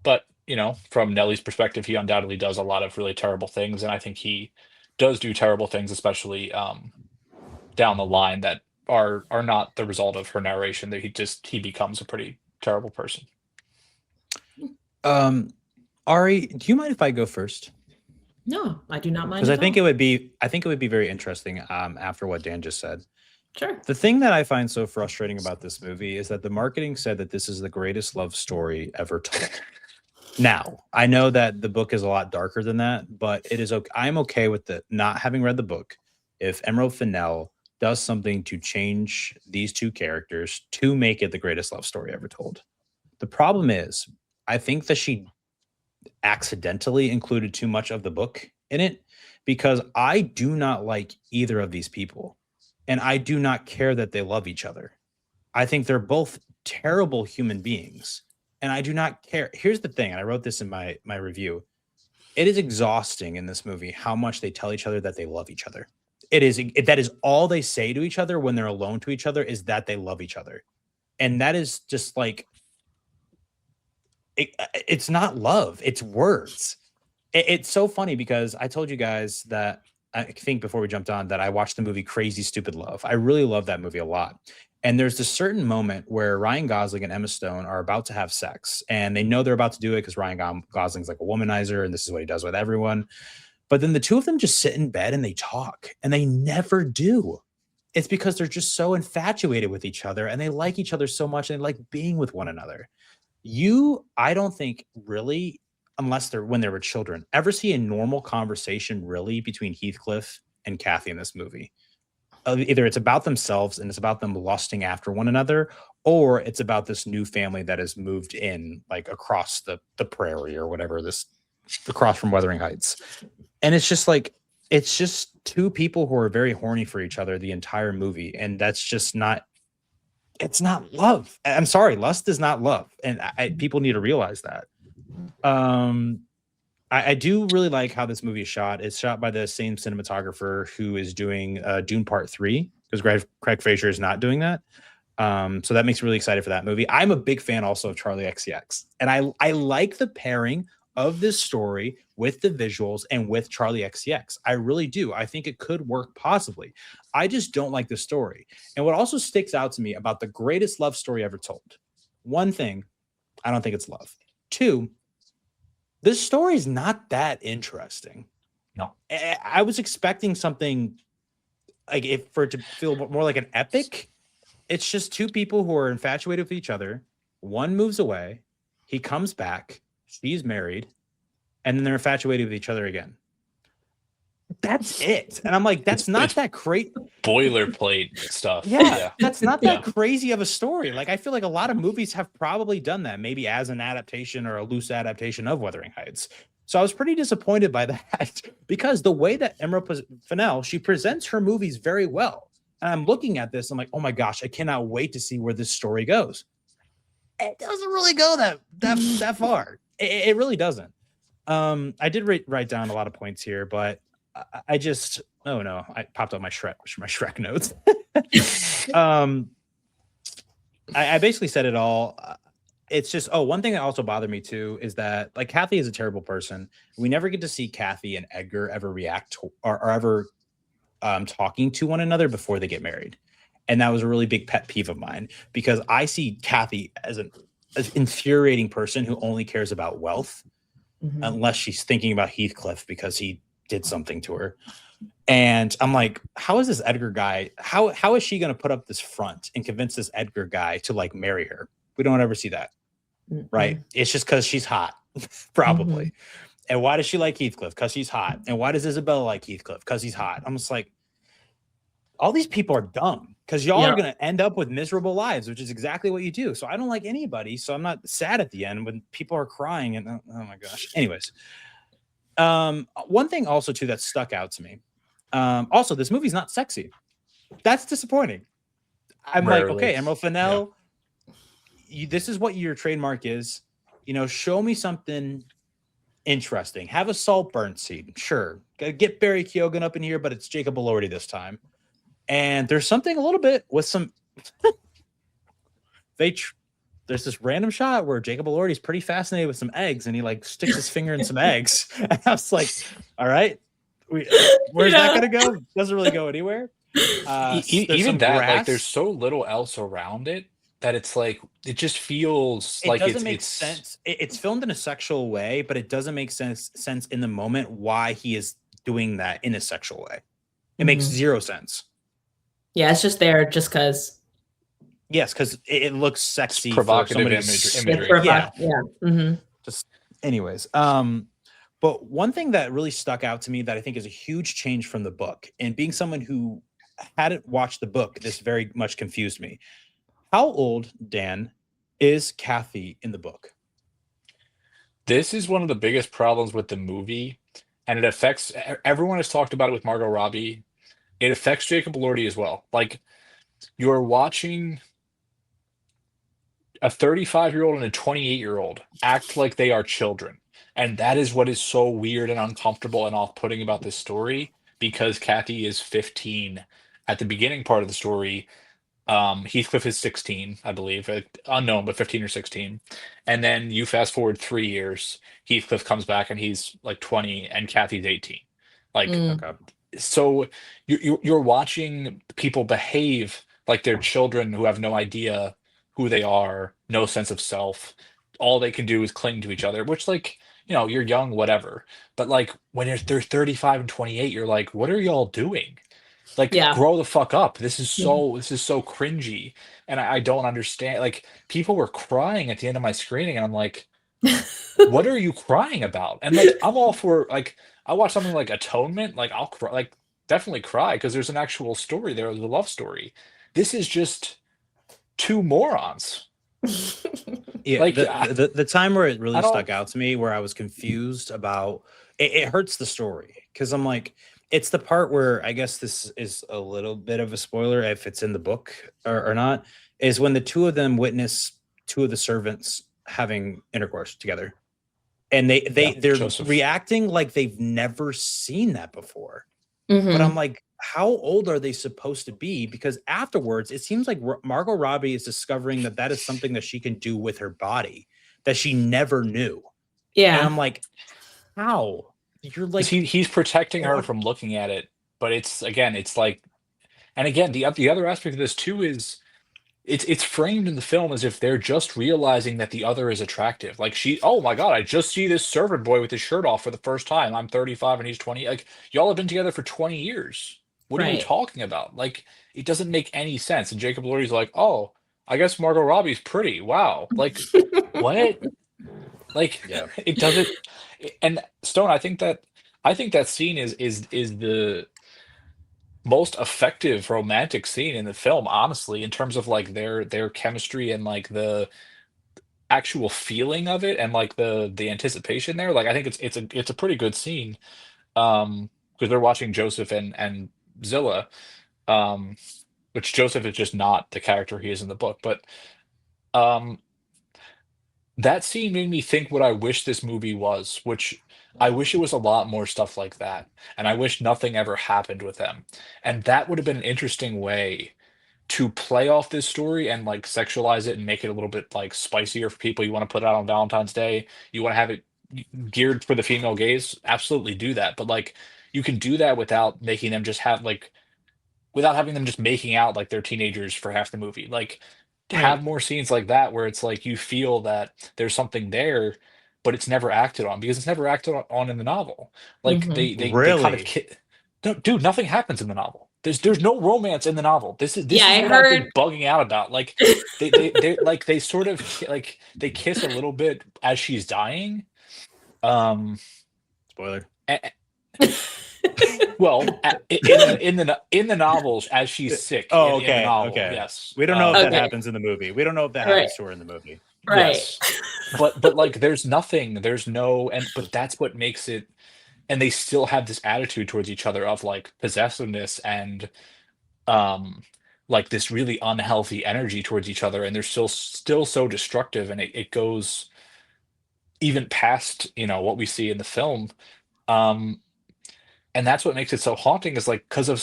But from Nellie's perspective, he undoubtedly does a lot of really terrible things, and I think he does do terrible things, especially down the line, that are not the result of her narration. That he becomes a pretty terrible person. Ari, do you mind if I go first? No, I do not mind. Because I think it would be very interesting after what Dan just said. Sure. The thing that I find so frustrating about this movie is that the marketing said that this is the greatest love story ever told. Now, I know that the book is a lot darker than that, but it is okay. I'm okay with not having read the book if Emerald Fennell does something to change these two characters to make it the greatest love story ever told. The problem is, I think that she accidentally included too much of the book in it, because I do not like either of these people, and I do not care that they love each other. I think they're both terrible human beings, and I do not care. Here's the thing, and I wrote this in my review. It is exhausting in this movie how much they tell each other that they love each other. That is all they say to each other when they're alone to each other, is that they love each other. And that is just like, it's not love, it's words. It's so funny because I told you guys that, I think before we jumped on, that I watched the movie Crazy Stupid Love. I really love that movie a lot. And there's this certain moment where Ryan Gosling and Emma Stone are about to have sex, and they know they're about to do it because Ryan Gosling's like a womanizer, and this is what he does with everyone. But then the two of them just sit in bed and they talk, and they never do. It's because they're just so infatuated with each other, and they like each other so much, and they like being with one another. I don't think really, unless when they were children, ever see a normal conversation really between Heathcliff and Kathy in this movie. Either it's about themselves and it's about them lusting after one another, or it's about this new family that has moved in, like across the prairie or whatever, across from Wuthering Heights. And it's just two people who are very horny for each other the entire movie, and that's just not. It's not love. I'm sorry, lust is not love, and people need to realize that. I do really like how this movie is shot. It's shot by the same cinematographer who is doing Dune Part 3, because Craig Fraser is not doing that. So that makes me really excited for that movie. I'm a big fan also of Charlie XCX, and I like the pairing of this story with the visuals and with Charlie XCX. I really do. I think it could work possibly. I just don't like the story. And what also sticks out to me about the greatest love story ever told, one thing, I don't think it's love. Two, this story is not that interesting. No. I was expecting something like for it to feel more like an epic. It's just two people who are infatuated with each other. One moves away, he comes back, she's married, and then they're infatuated with each other again. That's it. And I'm like, that's not that great. Boilerplate stuff. Yeah, that's not that crazy of a story. Like, I feel like a lot of movies have probably done that, maybe as an adaptation or a loose adaptation of Wuthering Heights. So I was pretty disappointed by that, because the way that Emerald Fennell, she presents her movies very well. And I'm looking at this, I'm like, oh my gosh, I cannot wait to see where this story goes. It doesn't really go that far. It really doesn't. I did write down a lot of points here, but I just, oh no, I popped up my Shrek notes. I basically said it all. it's just one thing that also bothered me too is that like Kathy is a terrible person. We never get to see Kathy and Edgar ever react to, or ever talking to one another before they get married. And that was a really big pet peeve of mine because I see Kathy as an infuriating person who only cares about wealth Mhm. unless she's thinking about Heathcliff because he did something to her. And I'm like, how is this Edgar guy? How is she going to put up this front and convince this Edgar guy to like marry her? We don't ever see that, right? Mm-mm. It's just because she's hot, Mhm. probably. And why does she like Heathcliff? Because she's hot. And why does Isabella like Heathcliff? Because he's hot. I'm just like, all these people are dumb because y'all are Yeah. going to end up with miserable lives, which is exactly what you do. So I don't like anybody. So I'm not sad at the end when people are crying and oh my gosh. Anyways, one thing also too that stuck out to me. Also, this movie's not sexy. That's disappointing. I'm like, Rarely. okay, Emerald Yeah. Fennell, this is what your trademark is. Show me something interesting. Have a Saltburn scene, sure. Get Barry Keoghan up in here, but it's Jacob Elordi this time. And there's something a little bit with some. There's this random shot where Jacob Elordi's pretty fascinated with some eggs, and he like sticks his finger in some eggs. And I was like, all right, where's that Yeah. gonna go? Doesn't really go anywhere. There's Even some that, like, there's grass. so little else around it that it's like it just feels It like doesn't it's make it's sense. It's filmed in a sexual way, but it doesn't make sense in the moment why he is doing that in a sexual way. It makes Mhm. zero sense. Yeah, it's just there just because Yes, because it looks it's sexy for provocative somebody it's imagery. yeah. yeah. Mhm. Just anyways. But one thing that really stuck out to me that I think is a huge change from the book, and being someone who hadn't watched the book, this very much confused me. How old, Dan, is Kathy in the book? This is one of the biggest problems with the movie, and it affects everyone has talked about it with Margot Robbie. It affects Jacob Elordi as well. Like you're watching a 35-year-old and a 28-year-old act like they are children. And that is what is so weird and uncomfortable and off-putting about this story because Kathy is 15 at the beginning part of the story. Heathcliff is 16, I believe, unknown, but 15 or 16. And then you fast forward 3 years, Heathcliff comes back and he's like 20 and Kathy's 18. Like, Mm. Okay. so you're watching people behave like they're children who have no idea who they are, no sense of self. All they can do is cling to each other, which like, you're young, whatever. But like when they're 35 and 28, you're like, what are y'all doing? Like, Yeah. grow the fuck up. This is Mhm. so cringy. And I don't understand. Like, people were crying at the end of my screening, and I'm like, what are you crying about? And like I'm all for like I watch something like Atonement, like I'll cry, like definitely cry because there's an actual story there, the love story. This is just two morons. Yeah, Like the time where it really I stuck don't. out to me, where I was confused about it hurts the story because I'm like, it's the part where I guess this is a little bit of a spoiler if it's in the book or not, is when the two of them witness two of the servants having intercourse together, and Yeah, they're Joseph. reacting like they've never seen that before. But I'm Mhm. like, how old are they supposed to be? Because afterwards, it seems like Margot Robbie is discovering that that is something that she can do with her body that she never knew. And Yeah. I'm like, how? You're 'Cause like, he's protecting her what? from looking at it, but it's again, it's like, and again, the other aspect of this too is it's framed in the film as if they're just realizing that the other is attractive. Like oh my God, I just see this servant boy with his shirt off for the first time. I'm 35 and he's 20. Like y'all have been together for 20 years. What are you Right. talking about? Like it doesn't make any sense. And Jacob Elordi's like, oh, I guess Margot Robbie's pretty. Wow. Like what? Like Yeah. it doesn't. And Stone, I think that scene is the most effective romantic scene in the film, honestly, in terms of like their chemistry and like the actual feeling of it and like the anticipation there. Like I think it's a pretty good scene. Because they're watching Joseph and Zilla, um, which Joseph is just not the character he is in the book. But um that scene made me think what I wish this movie was, which I wish it was a lot more stuff like that. And I wish nothing ever happened with them. And that would have been an interesting way to play off this story and like sexualize it and make it a little bit like spicier for people. You want to put it out on Valentine's Day. You want to have it geared for the female gaze. Absolutely do that. But like you can do that without making them just have like without having them just making out like they're teenagers for half the movie. Like Right. have more scenes like that where it's like you feel that there's something there, but it's never acted on because it's never acted on in the novel. Like Hmm. they kind of Really? no, dude, nothing happens in the novel. There's no romance in the novel. This Yeah, is I what I've heard. been bugging out about. Like they like they sort of like they kiss a little bit as she's dying. Um, Spoiler. well, in the novels, as she's sick Oh, in the okay, novel, okay. yes, We don't know if that Okay. happens in the movie. We don't know if that Right. happens to her in the movie. Right. yes, but like, there's nothing, there's no, and but that's what makes it, and they still have this attitude towards each other of like possessiveness and um like this really unhealthy energy towards each other, and they're still so destructive, and it goes even past what we see in the film. Um, and that's what makes it so haunting is like because of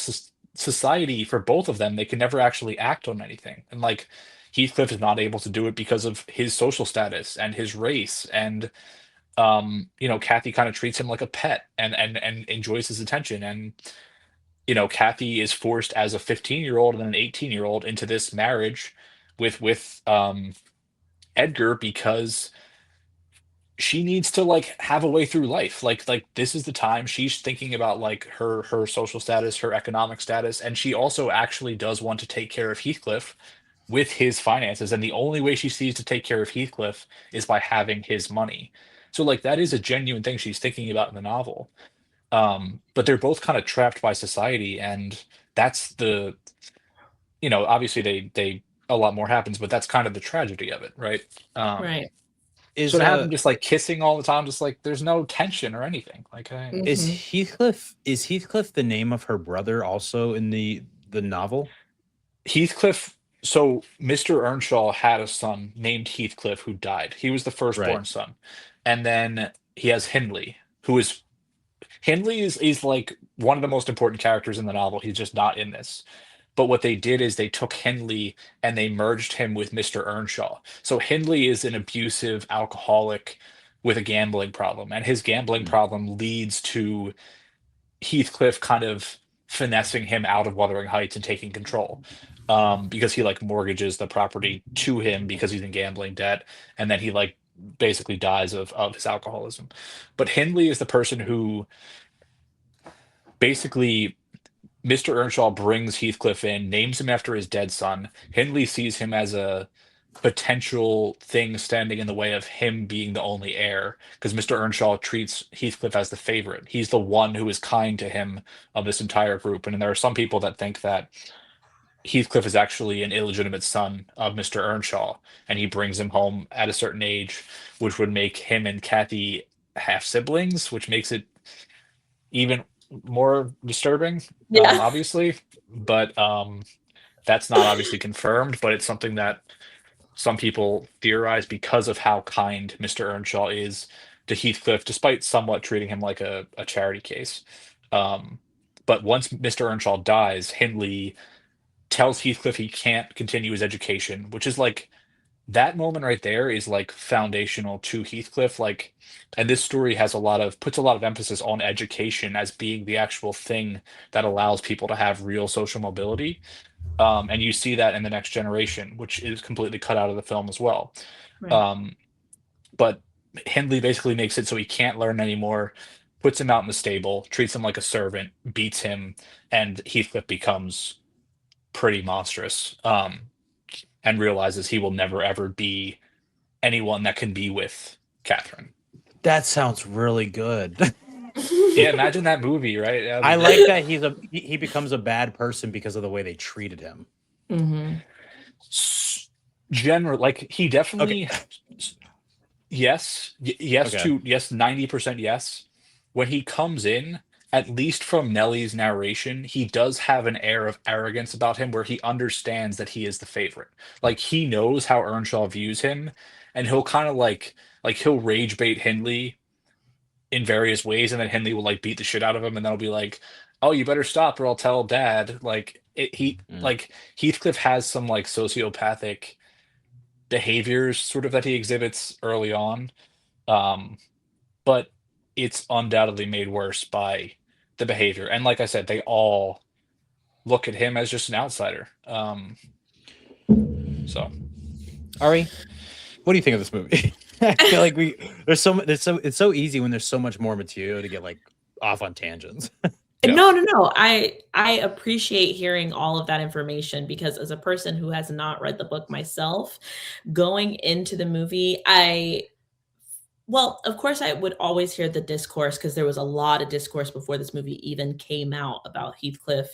society for both of them they can never actually act on anything, and like Heathcliff is not able to do it because of his social status and his race, and Kathy kind of treats him like a pet and enjoys his attention, and Kathy is forced as a 15-year-old and an 18-year-old into this marriage with Edgar because she needs to like have a way through life. Like this is the time she's thinking about like her social status, her economic status, and she also actually does want to take care of Heathcliff with his finances, and the only way she sees to take care of Heathcliff is by having his money. So like that is a genuine thing she's thinking about in the novel. But they're both kind of trapped by society, and that's obviously they a lot more happens, but that's kind of the tragedy of it, right? Um, Right. so Is to have them just like kissing all the time, just like there's no tension or anything. Like Hmm. Is Heathcliff the name of her brother also in the novel? Heathcliff. So Mr. Earnshaw had a son named Heathcliff who died. He was the Right. firstborn son, and then he has Hindley, who is Hindley is like one of the most important characters in the novel. He's just not in this. But what they did is they took Hindley and they merged him with Mr. Earnshaw. So Hindley is an abusive alcoholic with a gambling problem, and his gambling Mm. problem leads to Heathcliff kind of finessing him out of Wuthering Heights and taking control. Because he like mortgages the property to him because he's in gambling debt, and then he like basically dies of his alcoholism. But Hindley is the person who basically Mr. Earnshaw brings Heathcliff in, names him after his dead son. Hindley sees him as a potential thing standing in the way of him being the only heir, because Mr. Earnshaw treats Heathcliff as the favorite. He's the one who is kind to him of this entire group. And there are some people that think that Heathcliff is actually an illegitimate son of Mr. Earnshaw, and he brings him home at a certain age, which would make him and Kathy half siblings, which makes it even more disturbing, Yeah. obviously. But that's not obviously confirmed, but it's something that some people theorize because of how kind Mr. Earnshaw is to Heathcliff, despite somewhat treating him like a charity case. Um, but once Mr. Earnshaw dies, Hindley tells Heathcliff he can't continue his education, which is like that moment right there is like foundational to Heathcliff. Like, and this story has puts a lot of emphasis on education as being the actual thing that allows people to have real social mobility. And you see that in the next generation, which is completely cut out of the film as well. Right. Um, but Hindley basically makes it so he can't learn anymore, puts him out in the stable, treats him like a servant, beats him, and Heathcliff becomes pretty monstrous. And realizes he will never ever be anyone that can be with Catherine. That sounds really good. Yeah, imagine that movie, right? That would I be like great. that he becomes a bad person because of the way they treated him. Hmm. General, like he Okay. definitely yes, yes Okay. to yes, 90% yes. When he comes in, at least from Nellie's narration, he does have an air of arrogance about him where he understands that he is the favorite. Like he knows how Earnshaw views him, and he'll kind of like he'll rage bait Hindley in various ways, and then Hindley will like beat the shit out of him, and then he'll be like, "Oh, you better stop or I'll tell dad." Mm. Like Heathcliff has some like sociopathic behaviors sort of that he exhibits early on. Um, but it's undoubtedly made worse by the behavior. And like I said, they all look at him as just an outsider. So Ari, what do you think of this movie? I feel like it's so easy when there's so much more material to get like off on tangents. yeah. No. I appreciate hearing all of that information because as a person who has not read the book myself, going into the movie, well, of course, I would always hear the discourse because there was a lot of discourse before this movie even came out about Heathcliff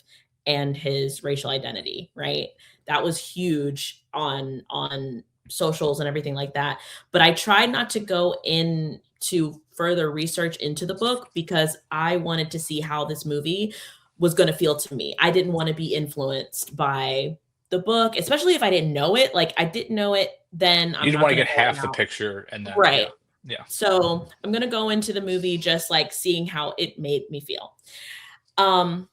and his racial identity, right? That was huge on socials and everything like that. But I tried not to go into further research into the book because I wanted to see how this movie was going to feel to me. I didn't want to be influenced by the book, especially if I didn't know it. Like I didn't know it, then You I'm just not want to going get to know it half the now. picture and then Right. yeah. So I'm gonna go into the movie just like seeing how it made me feel. Um,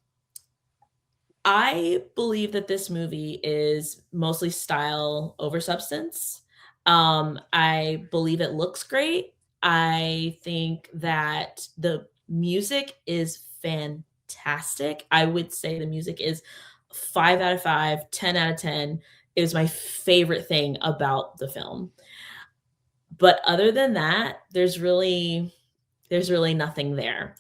I believe that this movie is mostly style over substance. I believe it looks great. I think that the music is fantastic. I would say the music is 5 out of 5, 10 out of 10. It was my favorite thing about the film. But other than that, there's really nothing there.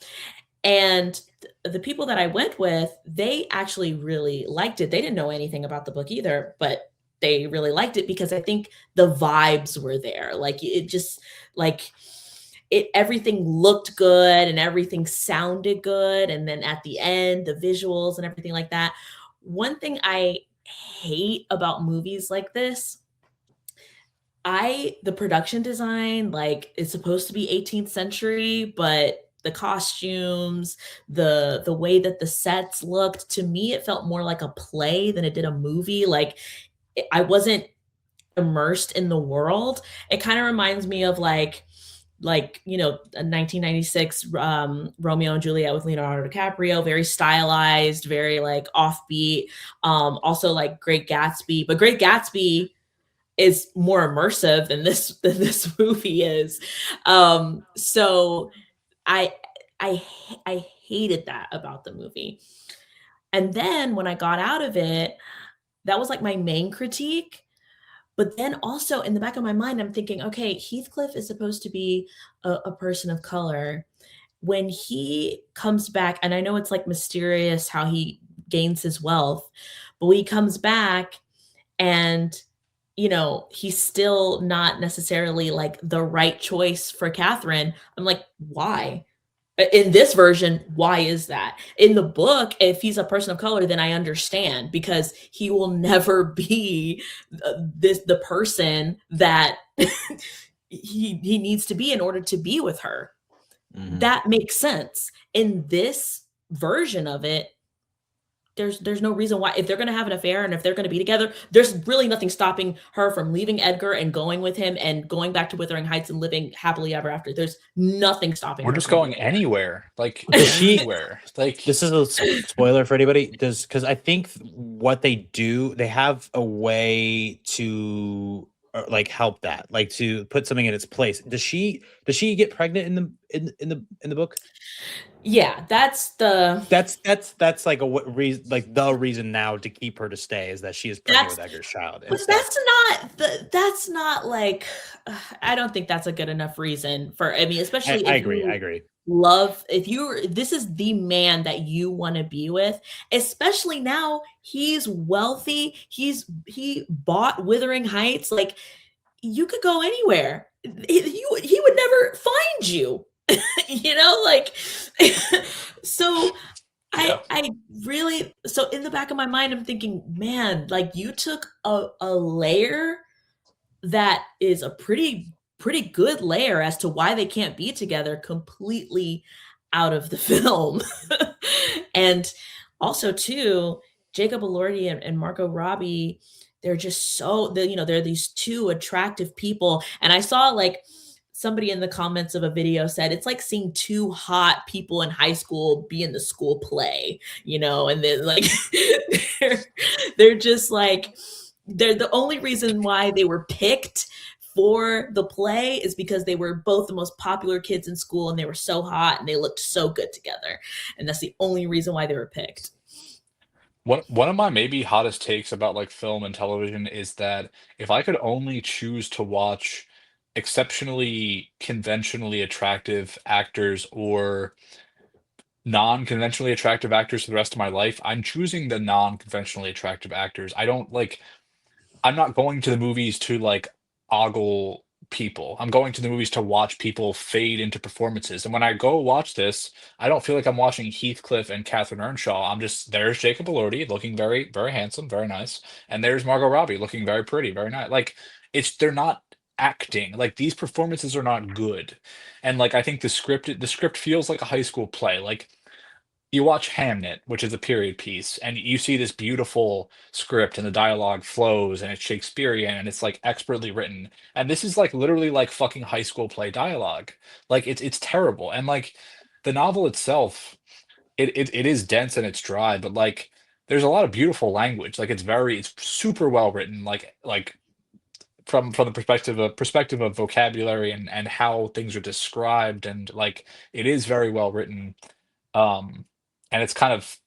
And the people that I went with, they actually really liked it. They didn't know anything about the book either, but they really liked it because I think the vibes were there. Like it just like it everything looked good and everything sounded good and then at the end the visuals and everything like that. One thing I hate about movies like this, the production design, like, is supposed to be 18th century, but the costumes, the way that the sets looked, to me, it felt more like a play than it did a movie. Like, I wasn't immersed in the world. It kinda reminds me of, a 1996, Romeo and Juliet with Leonardo DiCaprio, very stylized, very, like, offbeat, also like Great Gatsby, but Great Gatsby is more immersive than this movie is. So I I hated that about the movie. And then when I got out of it, that was like my main critique. But then also in the back of my mind, I'm thinking, okay, Heathcliff is supposed to be a person of color. When he comes back, and I know it's like mysterious how he gains his wealth, but when he comes back and he's still not necessarily like the right choice for Catherine. I'm like, why? In this version, why is that? In the book, if he's a person of color, then I understand because he will never be the person that he needs to be in order to be with her. Mhm. That makes sense. In this version of it, there's no reason why if they're gonna have an affair and if they're gonna be together, there's really nothing stopping her from leaving Edgar and going with him and going back to Wuthering Heights and living happily ever after. There's nothing stopping We're her just from going doing that. anywhere. Like Does she anywhere. Like This is a spoiler for anybody. Because I think what they do, they have a way to like help that, like to put something in its place. Does she get pregnant in the book? Yeah, That's like reason, like the reason now to keep her to stay is that she is pregnant that's with Edgar's child but instead. that's not like I don't think that's a good enough reason for I mean, I, especially I if agree. I you agree. if you're this is the man that you want to be with, especially now he's wealthy, he bought Wuthering Heights, like you could go anywhere. He would never find you. Like so yeah. I really so in the back of my mind I'm thinking, man, like you took a layer that is a pretty good layer as to why they can't be together completely out of the film. And also too, Jacob Elordi and Margot Robbie, they're just they're these two attractive people. And I saw like somebody in the comments of a video said it's like seeing two hot people in high school be in the school play, and then like they're, they're just like they're the only reason why they were picked for the play is because they were both the most popular kids in school and they were so hot and they looked so good together. And that's the only reason why they were picked. One of my maybe hottest takes about like film and television is that if I could only choose to watch exceptionally conventionally attractive actors or non-conventionally attractive actors for the rest of my life, I'm choosing the non-conventionally attractive actors. I don't like I'm not going to the movies to like ogle people. I'm going to the movies to watch people fade into performances. And when I go watch this, I don't feel like I'm watching Heathcliff and Catherine Earnshaw. I'm just there's Jacob Elordi looking very, very handsome, very nice, and there's Margot Robbie looking very pretty, very nice. Like they're not acting. Like these performances are not good. And like I think the script feels like a high school play. Like you watch Hamnet, which is a period piece, and you see this beautiful script and the dialogue flows and it's Shakespearean and it's like expertly written. And this is like literally like fucking high school play dialogue. Like it's terrible. And like the novel itself, it is dense and it's dry, but like there's a lot of beautiful language. Like it's super well written, like from the perspective of vocabulary and how things are described and like it is very well written. Um and it's kind of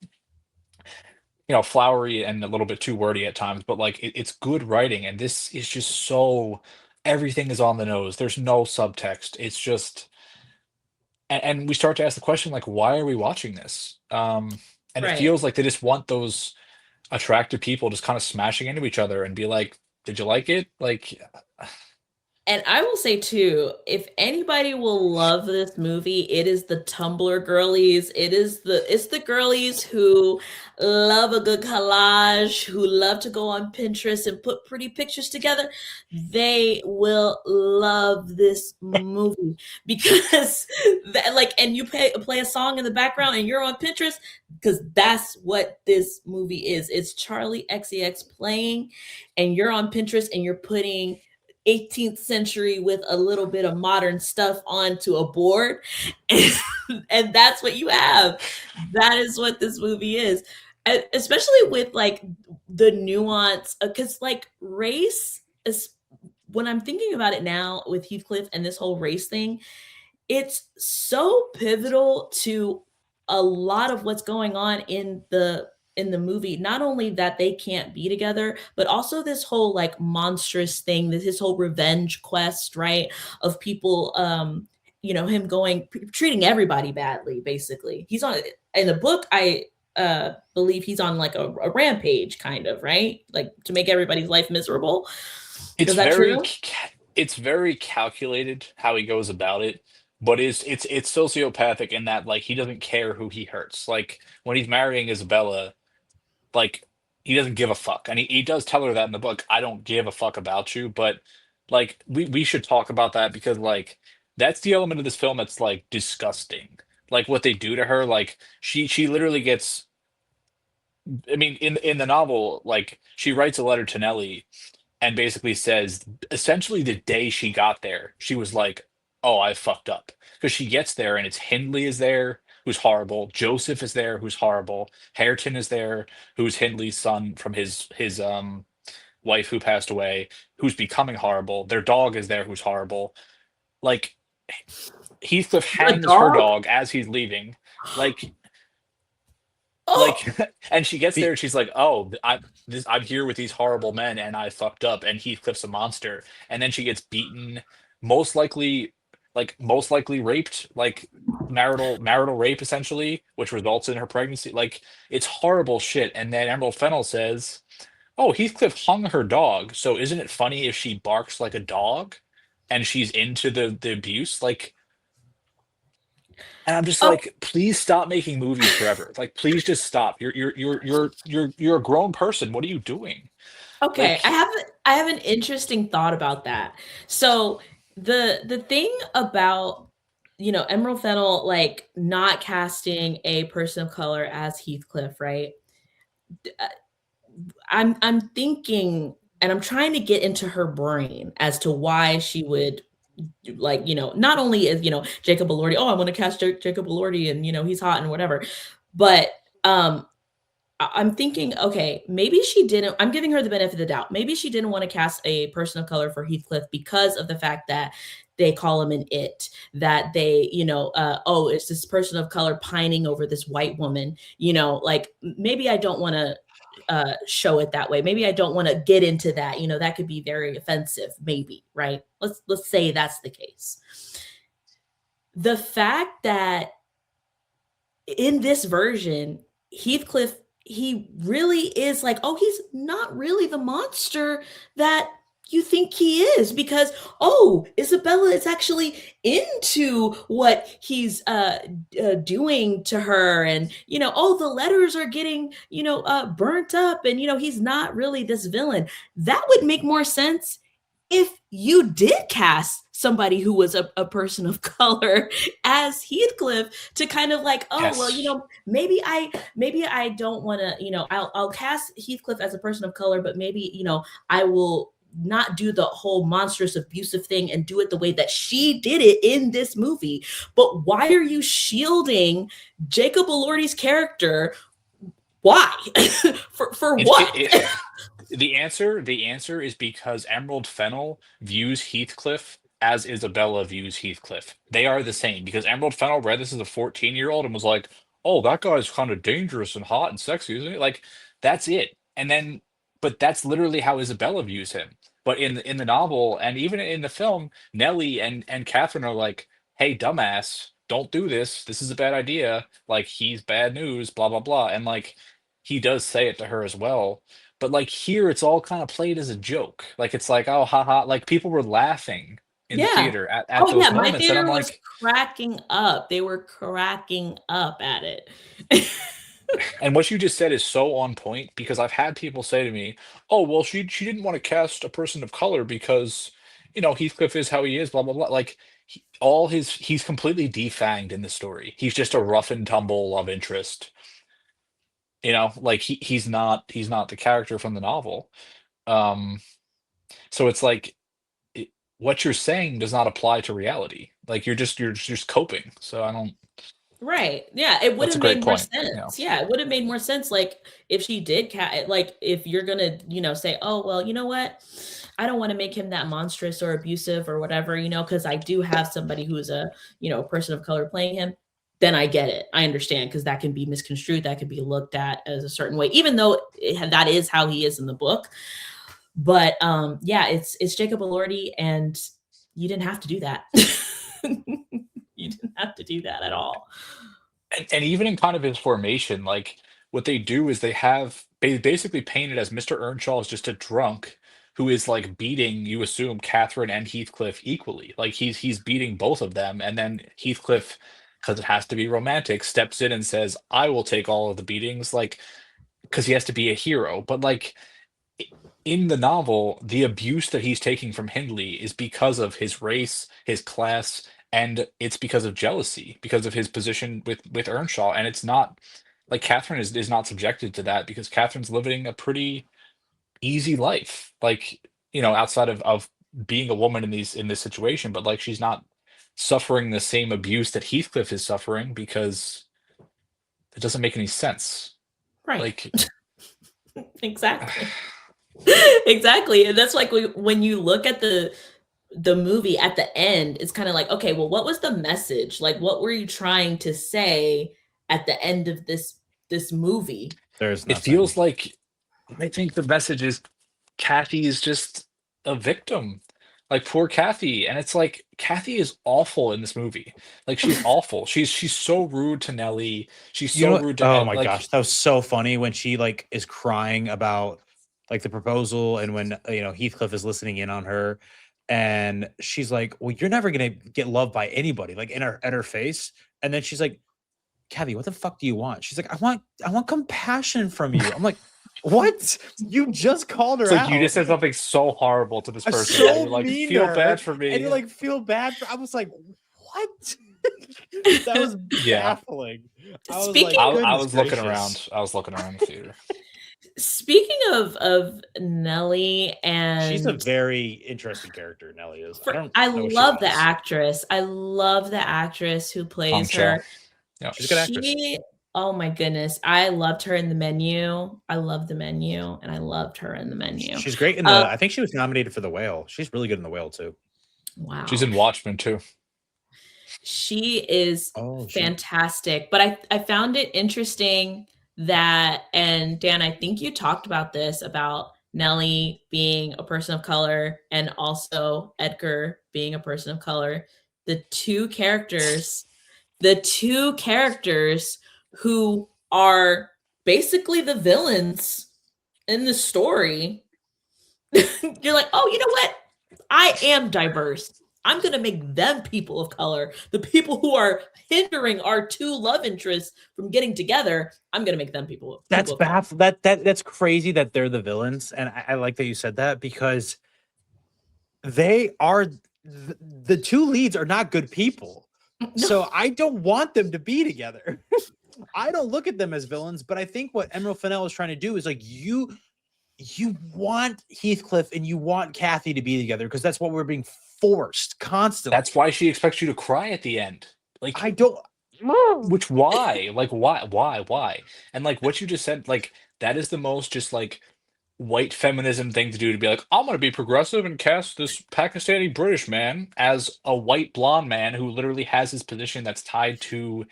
flowery and a little bit too wordy at times, but like it's good writing, and this is just so everything is on the nose. There's no subtext. It's just and we start to ask the question like, why are we watching this? And it Right. feels like they just want those attractive people just kind of smashing into each other and be like, "Did you like it?" Like, And I will say too, if anybody will love this movie, it is the Tumblr girlies. It's the girlies who love a good collage, who love to go on Pinterest and put pretty pictures together. They will love this movie because that, like, and you play a song in the background and you're on Pinterest because that's what this movie is. It's Charlie XCX playing, and you're on Pinterest and you're putting 18th century with a little bit of modern stuff onto a board. And, and that's what you have. That is what this movie is. Especially with like the nuance, because like race is, when I'm thinking about it now with Heathcliff and this whole race thing, it's so pivotal to a lot of what's going on in the movie. Not only that they can't be together, but also this whole like monstrous thing, this his whole revenge quest, right? Of people him going treating everybody badly, basically. He's on in the book, I believe he's on like a rampage, kind of, right? Like to make everybody's life miserable. it's Is that very true? ca- it's very calculated how he goes about it, but it's sociopathic in that like he doesn't care who he hurts. Like when he's marrying Isabella, like he doesn't give a fuck, and he does tell her that in the book. I don't give a fuck about you, but like we should talk about that because like that's the element of this film that's like disgusting. Like what they do to her, like she literally gets. I mean, in the novel, like she writes a letter to Nellie and basically says essentially the day she got there, she was like, "Oh, I fucked up." Because she gets there and it's Hindley is there, who's horrible. Joseph is there, who's horrible. Hareton is there, who's Hindley's son from his wife who passed away, who's becoming horrible. Their dog is there, who's horrible. Like Heathcliff The hangs her dog? dog as he's leaving. Like Oh, like and she gets there The and she's like, "Oh, I'm here with these horrible men and I fucked up and Heathcliff's a monster." And then she gets beaten, most likely most likely raped, like marital rape essentially, which results in her pregnancy. Like it's horrible shit. And then Emerald Fennell says, "Oh, Heathcliff hung her dog. So isn't it funny if she barks like a dog and she's into the abuse?" Like and I'm just oh, like, please stop making movies forever. Like, please just stop. You're a grown person. What are you doing? okay. Like, I have an interesting thought about that. So the thing about Emerald Fennel like not casting a person of color as Heathcliff, right? Uh, I'm thinking and I'm trying to get into her brain as to why she would like, not only is, Jacob Elordi, oh, I want to cast Jacob Elordi and, he's hot and whatever. But I'm thinking, okay, maybe she didn't. I'm giving her the benefit of the doubt. Maybe she didn't want to cast a person of color for Heathcliff because of the fact that they call him an it, that they, oh, it's this person of color pining over this white woman, like maybe I don't want to show it that way. Maybe I don't want to get into that. That could be very offensive, maybe, right? Let's say that's the case. The fact that in this version, Heathcliff, he really is like, oh, he's not really the monster that you think he is, because, oh, Isabella is actually into what he's doing to her. And, oh, the letters are getting, burnt up, and, he's not really this villain. That would make more sense if you did cast somebody who was a person of color as Heathcliff, to kind of like, oh, Yes. well, maybe I don't want to, I'll cast Heathcliff as a person of color, but maybe, I will not do the whole monstrous abusive thing and do it the way that she did it in this movie. But why are you shielding Jacob Elordi's character? Why? for what? The answer is because Emerald Fennel views Heathcliff as Isabella views Heathcliff. They are the same, because Emerald Fennel read this as a 14-year-old and was like, "Oh, that guy's kind of dangerous and hot and sexy, isn't he?" Like, that's it. And then, but that's literally how Isabella views him. But in the novel and even in the film, Nellie and Catherine are like, "Hey, dumbass, don't do this. This is a bad idea. Like, he's bad news, blah blah blah." And like, he does say it to her as well. But like here, it's all kind of played as a joke. Like it's like, oh, haha. Like people were laughing in the Yeah. theater at Oh, those yeah, my moments, and I'm theater was like, cracking up. They were cracking up at it. and what you just said is so on point, because I've had people say to me, "Oh, well, she didn't want to cast a person of color because, Heathcliff is how he is, blah blah blah." Like he's completely defanged in the story. He's just a rough and tumble love interest. Like he's not the character from the novel. Um, so it's like what you're saying does not apply to reality. Like you're just coping. So I don't. Right. Yeah, it would That's a have great made more point. Yeah. sense. Yeah, it would have made more sense, like, if she did like, if you're gonna, say, "Oh, well, you know what? I don't wanna make him that monstrous or abusive or whatever, because I do have somebody who's a, person of color playing him," then I get it. I understand, because that can be misconstrued, that could be looked at as a certain way, even though that is how he is in the book. But, yeah, it's Jacob Elordi, and you didn't have to do that. You didn't have to do that at all. And even in kind of his formation, like what they do is they basically paint it as Mr. Earnshaw is just a drunk who is like beating, you assume, Catherine and Heathcliff equally. Like he's beating both of them, and then Heathcliff, because it has to be romantic, steps in and says, "I will take all of the beatings," like because he has to be a hero. But like in the novel, the abuse that he's taking from Hindley is because of his race, his class, and it's because of jealousy, because of his position with Earnshaw. And it's not like Catherine is not subjected to that, because Catherine's living a pretty easy life, like outside of being a woman in this situation. But like she's not suffering the same abuse that Heathcliff is suffering, because it doesn't make any sense. Right. Like Exactly. Exactly. And that's like when you look at the movie at the end, it's kind of like, okay, well, what was the message? Like, what were you trying to say at the end of this movie? There's it nothing. feels like, I think the message is Kathy is just a victim. Like poor Kathy. And it's like Kathy is awful in this movie. Like she's awful. She's so rude to Nellie. She's You so know, rude to oh Ed. my Like gosh, that was so funny when she like is crying about like the proposal, and when Heathcliff is listening in on her, and she's like, "Well, you're never gonna get loved by anybody," like in her at her face, and then she's like, "Kathy, what the fuck do you want?" She's like, I want compassion from you." I'm like, "What? You just called her it's like out." you just said something so horrible to this I'm person. so And you're like, mean to feel her, bad for me. and you're like, feel bad for. I was like, "What?" That was Yeah. baffling. I was Speaking- like, I "Goodness was looking gracious." around. I was looking around the theater. Speaking of Nelly She's a and very interesting character, Nelly is. I for don't I know what she love the does. actress. I love the actress who Hong plays Cho. her. Yeah. She's a good actress. She Oh my goodness, I loved her in The Menu. I love The Menu, and I loved her in The Menu. She's great in Uh, the I think she was nominated for The Whale. She's really good in The Whale too. She's wow. in Watchmen too. She is Oh, she fantastic, but I found it interesting that, and Dan, I think you talked about this, about Nellie being a person of color and also Edgar being a person of color. The two characters the two characters who are basically the villains in the story, you're like, oh, you know what? I am diverse. I'm going to make them people of color. The people who are hindering our two love interests from getting together, I'm going to make them that's people of color. that's crazy that they're the villains. And I like that you said that because they are the two leads are not good people. No, So I don't want them to be together. I don't look at them as villains, but I think what Emerald Fennell is trying to do is like you want Heathcliff and you want Kathy to be together because that's what we're being forced constantly. That's why she expects you to cry at the end. I Like, don't. which why? Like, why? And like what you just said, like that is the most just like white feminism thing to do, to be like, I'm gonna be progressive and cast this Pakistani British man as a white blonde man who literally has his position that's tied to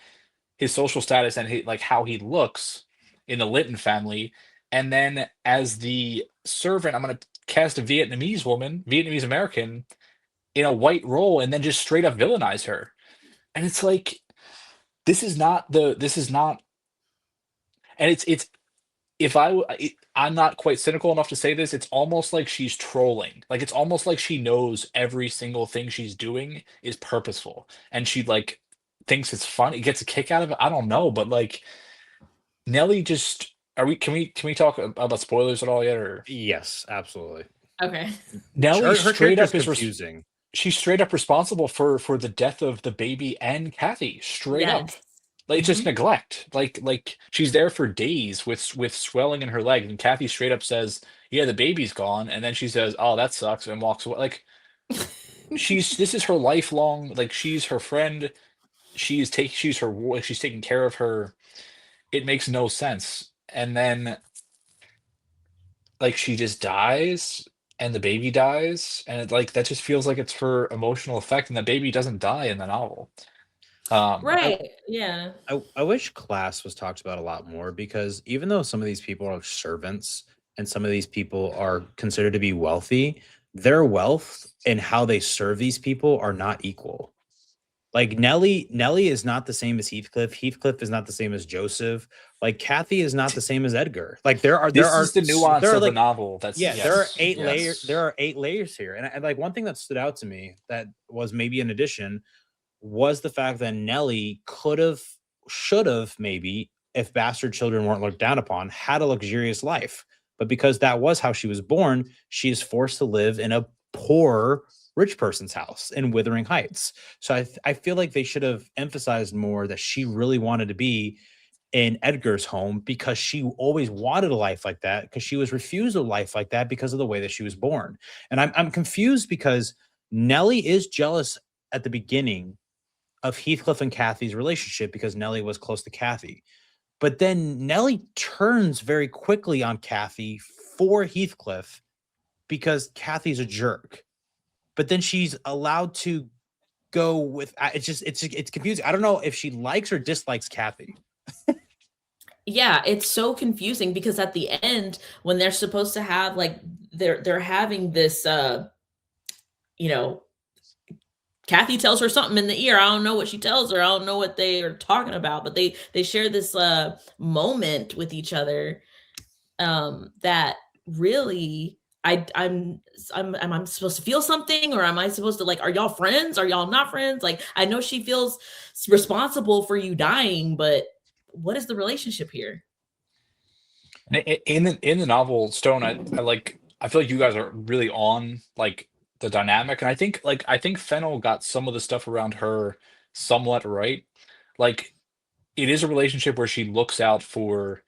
his social status and like how he looks in the Linton family. And then as the servant, I'm gonna cast a Vietnamese woman, Vietnamese American, in a white role, and then just straight up villainize her. And it's like, this is not, and it's if I'm not quite cynical enough to say this, it's almost like she's trolling. Like it's almost like she knows every single thing she's doing is purposeful, and she like thinks it's fun. It gets a kick out of it. I don't know, but like Nelly just are we? Can we talk about spoilers at all yet? Or Yes, absolutely. okay. Nelly Her straight character is up confusing. she's straight up responsible for the death of the baby and Kathy. Straight up. Yes. Like it's just Mhm. neglect. Like she's there for days with swelling in her leg, and Kathy straight up says, "Yeah, the baby's gone," and then she says, "Oh, that sucks," and walks away. Like this is her lifelong. Like she's her friend. She's her she's taking care of her. It makes no sense. And then like she just dies, and the baby dies, and like that just feels like it's her emotional effect, and the baby doesn't die in the novel. Um, I, Right. Yeah. I wish class was talked about a lot more because even though some of these people are servants and some of these people are considered to be wealthy, their wealth and how they serve these people are not equal. Like Nellie is not the same as Heathcliff. Heathcliff is not the same as Joseph. Like Kathy is not the same as Edgar. Like this is the nuance there are of the like novel. That's yeah, yes, there yes. are 8 layers here. And like one thing that stood out to me that was maybe an addition was the fact that Nellie could have, should have maybe, if bastard children weren't looked down upon, had a luxurious life. But because that was how she was born, she is forced to live in a poor rich person's house in Wuthering Heights. So I feel like they should have emphasized more that she really wanted to be in Edgar's home because she always wanted a life like that because she was refused a life like that because of the way that she was born. And I'm confused because Nellie is jealous at the beginning of Heathcliff and Kathy's relationship because Nellie was close to Kathy. But then Nellie turns very quickly on Kathy for Heathcliff because Kathy's a jerk. But then she's allowed to go with it's confusing. I don't know if she likes or dislikes Kathy. Yeah, it's so confusing because at the end, when they're supposed to have like they're having this you know, Kathy tells her something in the ear. I don't know what she tells her. I don't know what they are talking about, but they share this moment with each other that really am I supposed to feel something, or am I supposed to, like, are y'all friends? Are y'all not friends? Like, I know she feels responsible for you dying, but what is the relationship here? In the novel Stone, I like I feel like you guys are really on like the dynamic, and I think Fennel got some of the stuff around her somewhat right. Like it is a relationship where she looks out for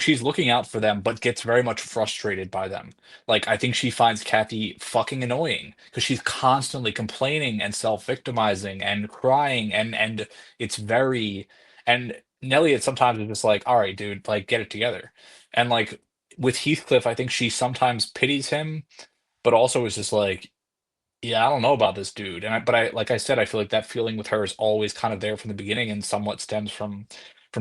she's looking out for them, but gets very much frustrated by them. Like, I think she finds Kathy fucking annoying because she's constantly complaining and self-victimizing and crying, and it's very and Nellie at sometimes is just like, all right, dude, like get it together. And like with Heathcliff, I think she sometimes pities him, but also is just like, yeah, I don't know about this dude. But I, like I said, I feel like that feeling with her is always kind of there from the beginning and somewhat stems from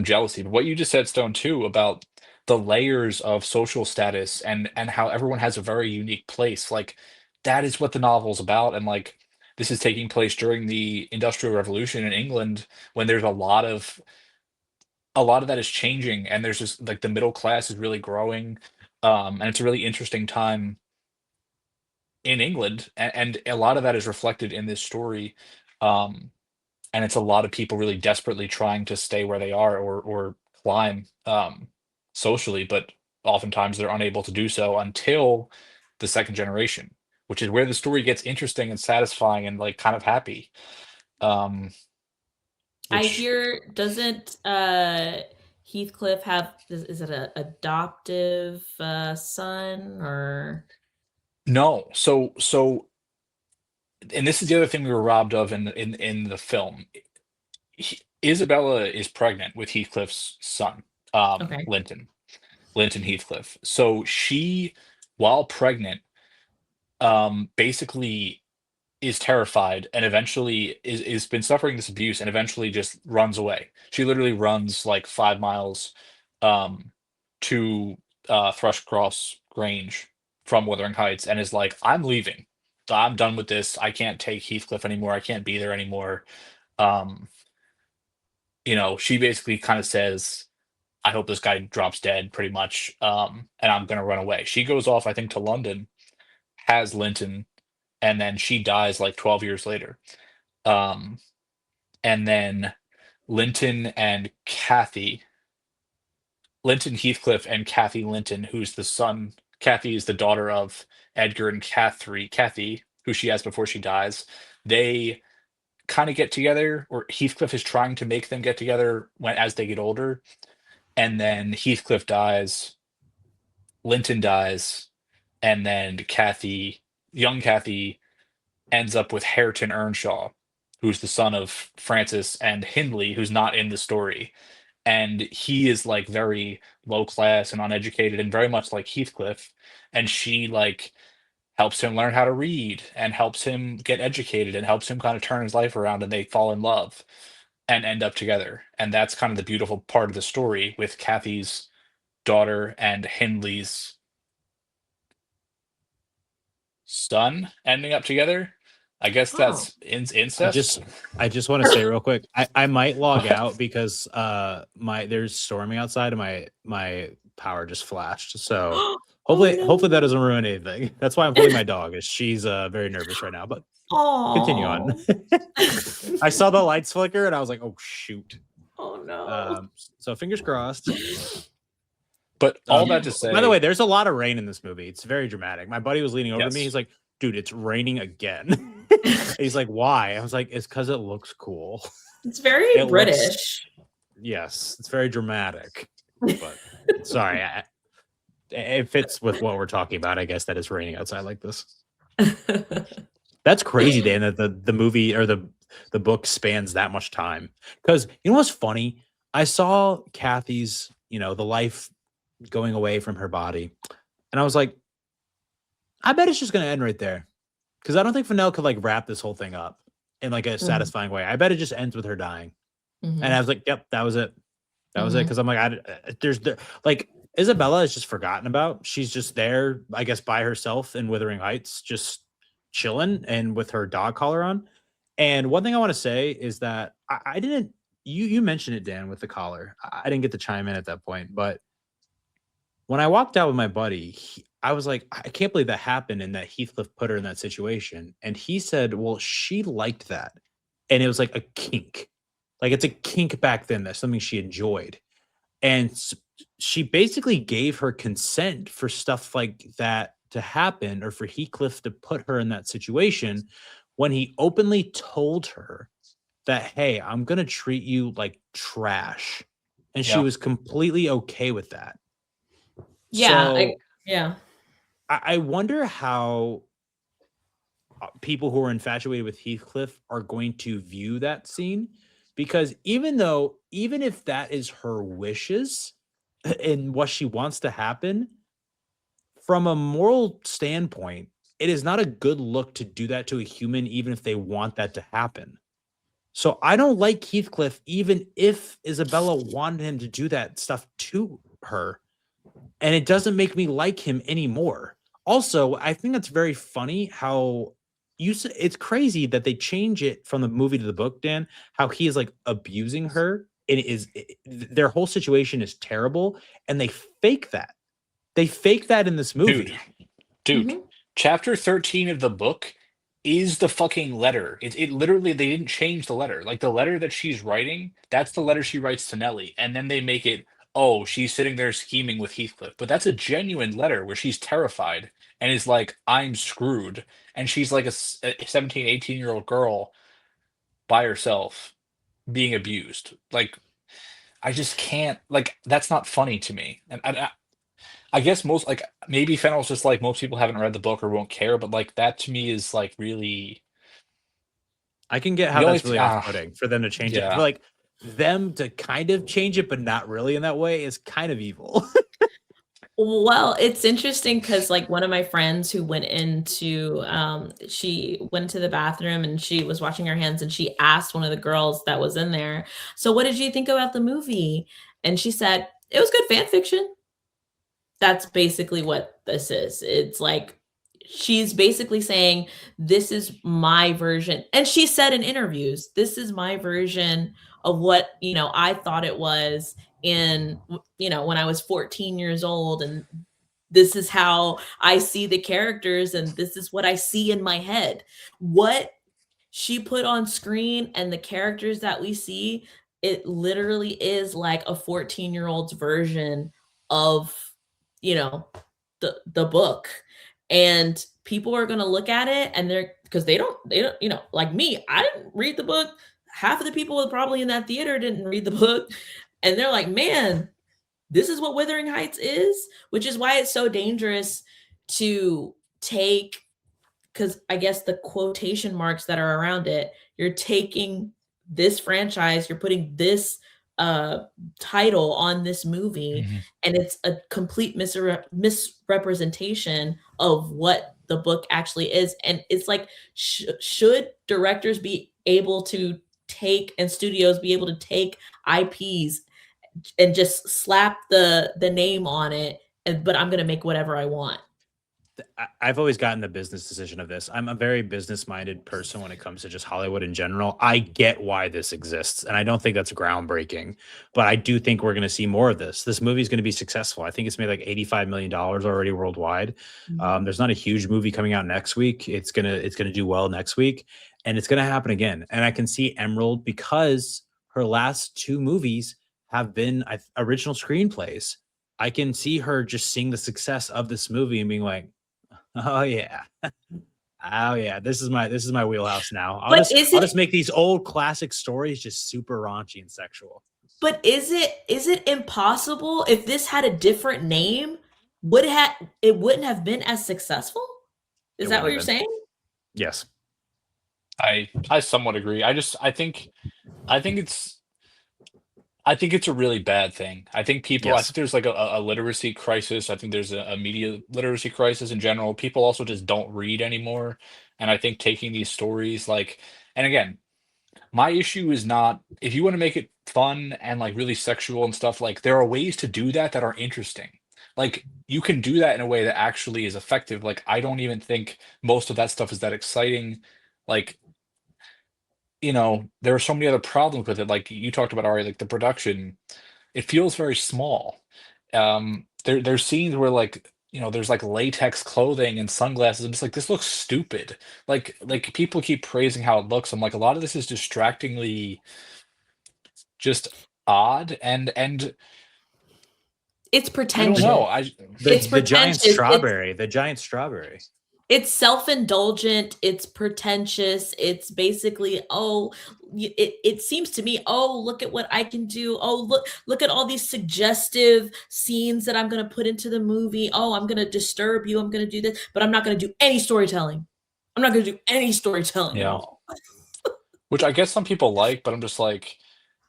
jealousy. But what you just said, Stone, too, about the layers of social status and how everyone has a very unique place, like that is what the novel's about. And like this is taking place during the Industrial Revolution in England when there's a lot of that is changing and there's just like the middle class is really growing. And it's a really interesting time in England, and a lot of that is reflected in this story. Um, and it's a lot of people really desperately trying to stay where they are or climb socially, but oftentimes they're unable to do so until the second generation, which is where the story gets interesting and satisfying and like kind of happy. Um, I which hear, doesn't Heathcliff have, is it a adoptive son or? no, and this is the other thing we were robbed of in the film. Isabella is pregnant with Heathcliff's son, Okay. Linton Heathcliff. So she, while pregnant, basically is terrified and eventually is been suffering this abuse and eventually just runs away. She literally runs like 5 miles um, to Thrushcross Grange from Wuthering Heights and is like, I'm leaving. I'm done with this. I can't take Heathcliff anymore. I can't be there anymore. Um, she basically kind of says, I hope this guy drops dead pretty much. And I'm gonna run away. She goes off, I think, to London, has Linton, and then she dies like 12 years later. Um, and then Linton and Kathy, Linton Heathcliff and Kathy Linton, who's the son, Kathy is the daughter of Edgar and Kathy, who she has before she dies. They kind of get together, or Heathcliff is trying to make them get together when as they get older. And then Heathcliff dies, Linton dies, and then young Kathy, ends up with Hareton Earnshaw, who's the son of Francis and Hindley, who's not in the story. And he is like very low class and uneducated and very much like Heathcliff. And she like helps him learn how to read and helps him get educated and helps him kind of turn his life around and they fall in love and end up together. And that's kind of the beautiful part of the story with Kathy's daughter and Hindley's son ending up together. I guess Oh, that's I incest. just I just want to say real quick, I might log out because there's storming outside and my power just flashed. So oh hopefully that no. doesn't ruin anything. That's why I'm holding my dog. Is she's very nervous right now, but continue on. Oh. I saw the lights flicker and I was like, oh shoot. Oh no. So fingers crossed. But all that to By the way, say, there's a lot of rain in this movie. It's very dramatic. My buddy was leaning over to me. yes, He's like, dude, it's raining again. He's like, why? I was like, it's because it looks cool. It's very It looks, British. yes, it's very dramatic. But sorry, it fits with what we're talking about. I guess that it's raining outside like this. That's crazy, Dan, that the movie or the book spans that much time. Because you know what's funny? I saw Kathy's, the life going away from her body, and I was like, I bet it's just gonna end right there. Because I don't think Fennell could like wrap this whole thing up in like a Mhm, satisfying way. I bet it just ends with her dying. And I mhm, was like, yep, that was it. That was it. mhm. Because I'm like, like Isabella is just forgotten about. She's just there, I guess, by herself in Wuthering Heights, just chilling and with her dog collar on. And one thing I want to say is that I didn't. You mentioned it, Dan, with the collar. I didn't get to chime in at that point, but when I walked out with my buddy, I was like, I can't believe that happened and that Heathcliff put her in that situation. And he said, well, she liked that. And it was like a kink. Like it's a kink back then. That's something she enjoyed. And she basically gave her consent for stuff like that to happen or for Heathcliff to put her in that situation when he openly told her that, hey, I'm going to treat you like trash. And she yeah, was completely okay with that. Yeah, So yeah. I wonder how people who are infatuated with Heathcliff are going to view that scene, because even if that is her wishes and what she wants to happen, from a moral standpoint, it is not a good look to do that to a human, even if they want that to happen. So I don't like Heathcliff, even if Isabella wanted him to do that stuff to her, and it doesn't make me like him anymore. Also, I think that's very funny how it's crazy that they change it from the movie to the book, Dan, how he is like abusing her, and their whole situation is terrible, and they fake that. They fake that in this Dude, movie. dude, Mhm. chapter 13 of the book is the fucking letter. It literally, they didn't change the letter. Like the letter that she's writing, that's the letter she writes to Nellie. And then they make it, oh, she's sitting there scheming with Heathcliff. But that's a genuine letter where she's terrified and is like, I'm screwed. And she's like a 17, 18-year-old girl by herself being abused. Like, I just can't, like, that's not funny to me. And I guess most, like, maybe Fennel's just like most people haven't read the book or won't care, but like that to me is like really I can get how the only that's really off-putting for them to change it. For yeah. like them to kind of change it, but not really in that way is kind of evil. Well, it's interesting because, like, one of my friends who went into, she went to the bathroom and she was washing her hands and she asked one of the girls that was in there, "So what did you think about the movie?" And she said, "It was good fan fiction." That's basically what this is. It's like she's basically saying, "This is my version." And she said in interviews, "This is my version of what, I thought it was when I was 14 years old, and this is how I see the characters, and this is what I see in my head." What she put on screen and the characters that we see, it literally is like a 14-year-old's version of, you know, the book. And people are gonna look at it and they're because they don't, like me, I didn't read the book. Half of the people probably in that theater didn't read the book. And they're like, man, this is what Wuthering Heights is, which is why it's so dangerous to take, because I guess the quotation marks that are around it, you're taking this franchise, you're putting this uh title on this movie, Mhm. and it's a complete misrepresentation of what the book actually is. And it's like, should directors be able to take, and studios be able to take IPs and just slap the name on it, but I'm gonna make whatever I want. I've always gotten the business decision of this. I'm a very business minded person when it comes to just Hollywood in general. I get why this exists, and I don't think that's groundbreaking, but I do think we're going to see more of this. This movie is going to be successful. I think it's made like $85 million already worldwide. Mhm. There's not a huge movie coming out next week. It's gonna do well next week, and it's gonna happen again. And I can see Emerald, because her last two movies have been original screenplays. I can see her just seeing the success of this movie and being like, oh yeah. Oh yeah. This is my wheelhouse now. I'll But just is I'll it just make these old classic stories just super raunchy and sexual. but is it impossible if this had a different name? It wouldn't have been as successful? It Is that wouldn't what have you're been. saying? Yes. I somewhat agree. I think it's I think it's a really bad thing. I Yes. think there's like a literacy crisis. I think there's a media literacy crisis in general. People also just don't read anymore. And I think taking these stories like, and again, my issue is not if you want to make it fun and like really sexual and stuff, like there are ways to do that that are interesting. Like you can do that in a way that actually is effective. Like I don't even think most of that stuff is that exciting. Like, there are so many other problems with it. Like you talked about already, like the production, it feels very small. There's scenes where like, there's like latex clothing and sunglasses. I'm just like, this looks stupid. Like people keep praising how it looks. I'm like, a lot of this is distractingly just odd and It's I don't The know. pretentious. I the It's the giant pretentious. It's strawberry. The giant strawberry. It's self-indulgent, it's pretentious, it's basically, "Oh, it seems to me, oh, look at what I can do. Oh, look at all these suggestive scenes that I'm gonna put into the movie. Oh, I'm gonna disturb you, I'm gonna do this, but I'm not gonna do any storytelling. I'm not gonna do any storytelling at Yeah. all." Which I guess some people like, but I'm just like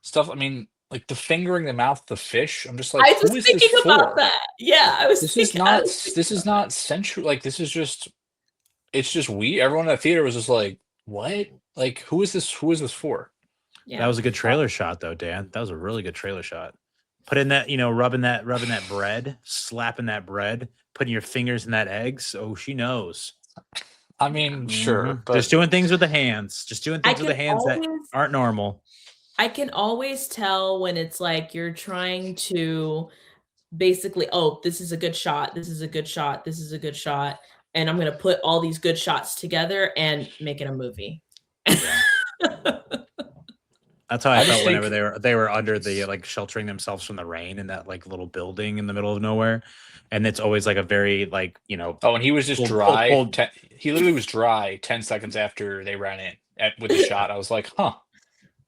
stuff. I mean, like the fingering the mouth of the fish. I'm just like, I who was is this thinking about for? that. Yeah, I was This is thinking I not. was thinking This is about that. not sensual. Like this is just. It's just we. Everyone in the theater was just like, what? Like, who is this? Who is this for? That Yeah. was a good trailer shot, though, Dan. That was a really good trailer shot. Put in that, rubbing that bread, slapping that bread, putting your fingers in that eggs. Oh, she knows. I mean, sure, but Just doing things with the hands. Just doing I things with the can hands that always aren't normal. I can always tell when it's like you're trying to basically, "Oh, this is a good shot, this is a good shot, this is a good shot, and I'm gonna put all these good shots together and make it a movie." Yeah. That's how I I just felt whenever think. they were under the like sheltering themselves from the rain in that like little building in the middle of nowhere. And it's always like a very like, Oh, and he was just dry. pulled. He literally was dry 10 seconds after they ran in with the shot. I was like, huh.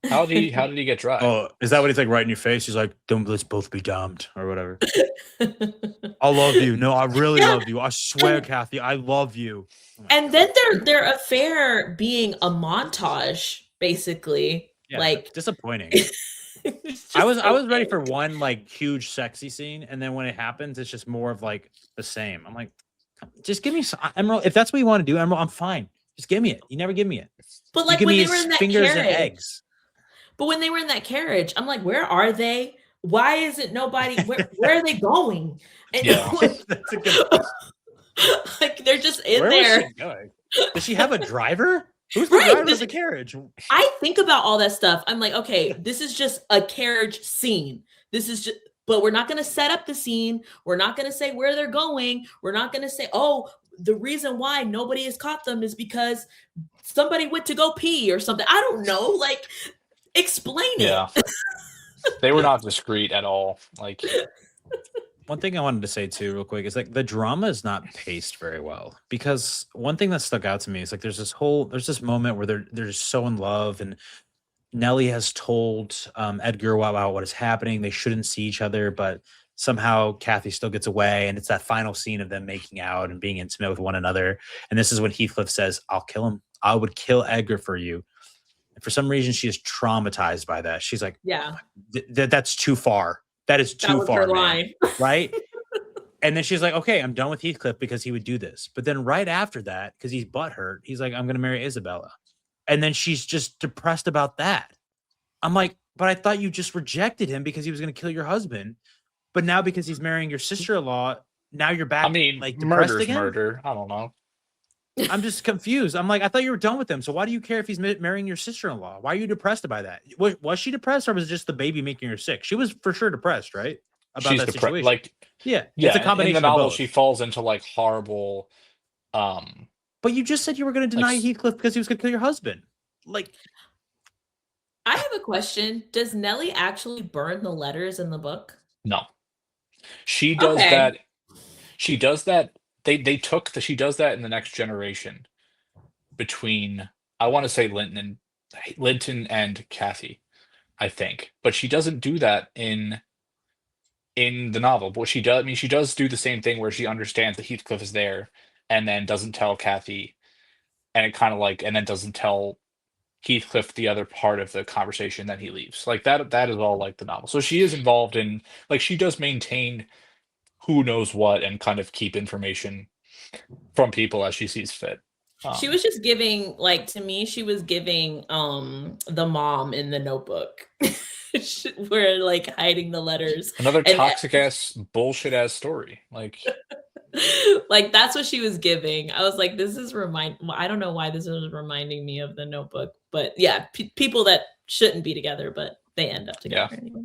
How did he get dry? Oh, is that what he's like right in your face? He's like, "Don't let's both be damned," or whatever. I love you. No, I really Yeah, love you. I swear, and Kathy, I love you. Oh my and God. then their affair being a montage, basically, Yeah, like, disappointing. it's I just was I so was ready for weird. one like huge sexy scene, and then when it happens, it's just more of like the same. I'm like, just give me some Emerald. If that's what you want to do, Emerald, I'm fine. Just give me it. You never give me it. But, You like, give when me they were his in that fingers and carriage eggs. but when they were in that carriage, I'm like, "Where are they? Why isn't nobody where are they going?" And, Yeah. That's a good point. like, they're just in Where was there. she going? Does she have a driver? Who's the Right, driver of the carriage? I think about all that stuff. I'm like, "Okay, this is just a carriage scene. This is just, but we're not gonna set up the scene. We're not gonna say where they're going. We're not gonna say, oh, the reason why nobody has caught them is because somebody went to go pee or something." I don't know. Like, explain it. Yeah. They were not discreet at all. Like, One thing I wanted to say too, real quick, is like the drama is not paced very well. Because one thing that stuck out to me is like there's this moment where they're just so in love, and Nellie has told Edgar about what is happening. They shouldn't see each other, but somehow Kathy still gets away, and it's that final scene of them making out and being intimate with one another. And this is when Heathcliff says, "I'll kill him. I would kill Edgar for you." And for some reason, she is traumatized by that. She's like, "Oh Yeah, my, that's too far. That is that too was her far, man." line. Right? And then she's like, "Okay, I'm done with Heathcliff because he would do this." But then right after that, because he's butthurt, he's like, "I'm going to marry Isabella." And then she's just depressed about that. I'm like, "But I thought you just rejected him because he was going to kill your husband. But now because he's marrying your sister-in-law, now you're I back mean, like depressed murder's again?" murder. I don't know. I'm just confused. I'm like, "I thought you were done with him. So why do you care if he's marrying your sister-in-law? Why are you depressed by that?" Was she depressed, or was it just the baby making her sick? She was for sure depressed, right? About She's that depressed. situation. Like, Yeah, it's a yeah, in the combination of novel, she both. falls into like horrible, um, But you just said you were going to like deny Heathcliff because he was going to kill your husband. Like, I have a question. Does Nellie actually burn the letters in the book? no. She does Okay. that. She does that. They took the. She does that in the next generation between. I want to say Linton and Kathy. I think, but she doesn't do that in the novel. But what she does, I mean, she does do the same thing where she understands that Heathcliff is there, and then doesn't tell Kathy, and it kind of like, and then doesn't tell Heathcliff the other part of the conversation. Then he leaves. Like that. That is all like the novel. So she is involved in like she does maintain who knows what and kind of keep information from people as she sees fit. She Um, was just giving, like, to me, she was giving the mom in the Notebook. Where, like, hiding the letters. Another And toxic ass bullshit ass story. Like, like, that's what she was giving. I was like, this is I don't know why this is reminding me of the Notebook, but yeah, people that shouldn't be together, but they end up yeah, together anyway.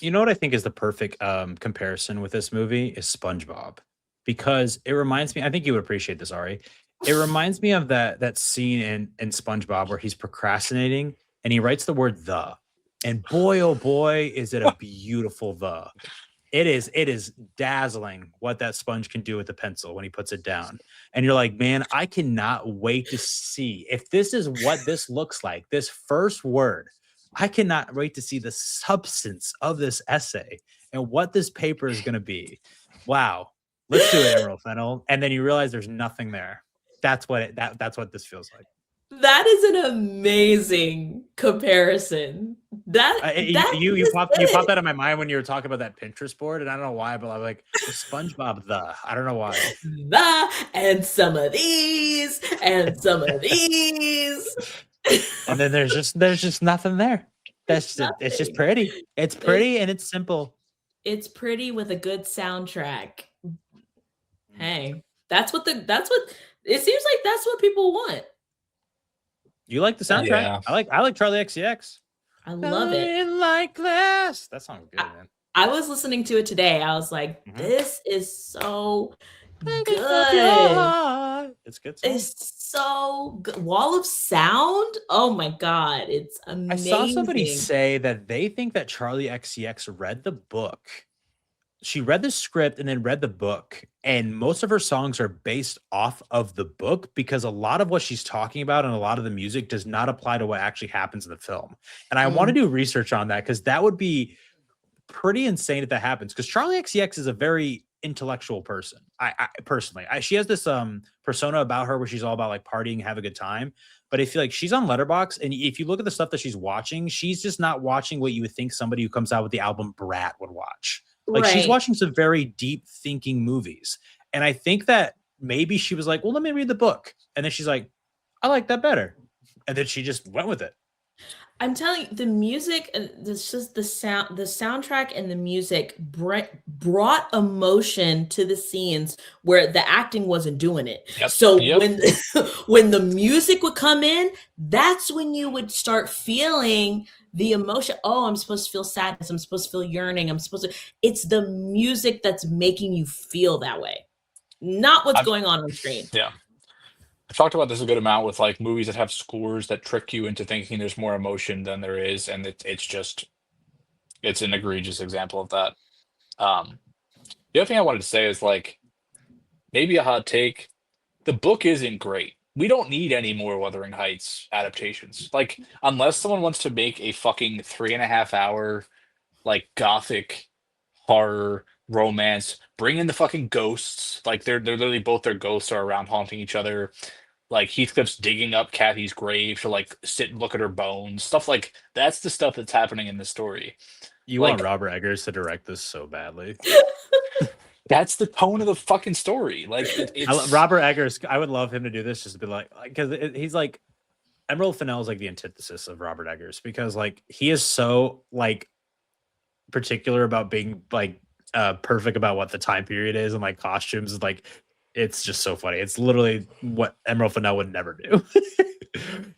you know what I think is the perfect comparison with this movie is SpongeBob, because it reminds me. I think you would appreciate this, Ari. It reminds me of that scene in SpongeBob where he's procrastinating and he writes the word "the," and boy, oh boy, is it a beautiful "the." It is dazzling what that sponge can do with the pencil when he puts it down. And you're like, man, I cannot wait to see if this is what this looks like. This first word, I cannot wait to see the substance of this essay and what this paper is going to be. Wow. Let's do it, Emerald Fennel. And then you realize there's nothing there. That's what that's what this feels like. That is an amazing comparison. You popped out of my mind when you were talking about that Pinterest board, and I don't know why, but I'm like SpongeBob I don't know why. And some of these and some of these. And then there's just nothing there. It's just pretty. It's pretty and it's simple. It's pretty with a good soundtrack. Hey, that's what it seems like that's what people want. You like the soundtrack? Yeah. I like Charlie XCX. I love it. Like glass. That song's good, man. I was listening to it today. I was like, this is so good. It's good. It's so good. Wall of Sound. Oh my God. It's amazing. I saw somebody say that they think that Charlie XCX read the book. She read the script and then read the book, and most of her songs are based off of the book because a lot of what she's talking about and a lot of the music does not apply to what actually happens in the film. And I want to do research on that because that would be pretty insane if that happens, because Charlie XCX is a very intellectual person. I personally, she has this persona about her where she's all about like partying, have a good time. But I feel like she's on Letterboxd, and if you look at the stuff that she's watching, she's just not watching what you would think somebody who comes out with the album Brat would watch. Like she's watching some very deep thinking movies. And I think that maybe she was like, well, let me read the book. And then she's like, I like that better. And then she just went with it. I'm telling you, the music, this just the soundtrack and the music brought emotion to the scenes where the acting wasn't doing it. Yep. So when the music would come in, that's when you would start feeling the emotion. Oh, I'm supposed to feel sadness. I'm supposed to feel yearning. It's the music that's making you feel that way, not what's going on screen. Yeah. I've talked about this a good amount with like movies that have scores that trick you into thinking there's more emotion than there is, and it's an egregious example of that. The other thing I wanted to say is like maybe a hot take. The book isn't great. We don't need any more Wuthering Heights adaptations. Like, unless someone wants to make a fucking 3.5 hour like gothic horror romance, bring in the fucking ghosts. Like they're literally both their ghosts are around haunting each other. Like Heathcliff's digging up Kathy's grave to like sit and look at her bones. Stuff like that's the stuff that's happening in the story. You want Robert Eggers to direct this so badly. That's the tone of the fucking story. Like Robert Eggers, I would love him to do this just to be like, because he's like Emerald Fennell is like the antithesis of Robert Eggers, because like he is so like particular about being like perfect about what the time period is and like costumes. Like it's just so funny. It's literally what Emerald Fennell would never do.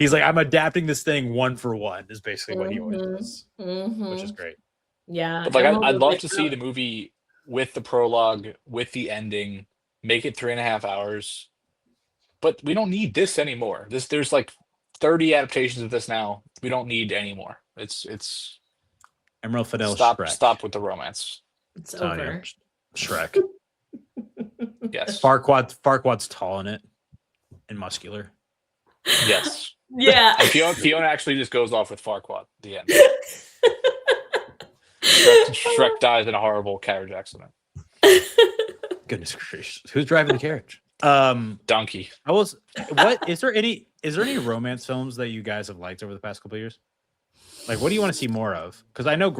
He's like, I'm adapting this thing 1 for 1 is basically what he always does, which is great. Yeah, but like I'd love to see the movie with the prologue, with the ending, make it 3.5 hours. But we don't need this anymore. There's like 30 adaptations of this now. We don't need any more. It's Emerald Fennell. Stop with the romance. It's over. Shrek. Yes. Farquaad's tall in it and muscular. Yes. Yeah. And Fiona actually just goes off with Farquaad at the end. Shrek dies in a horrible carriage accident. Goodness gracious. Who's driving the carriage? Donkey. Is there any romance films that you guys have liked over the past couple of years? Like, what do you want to see more of? Because I know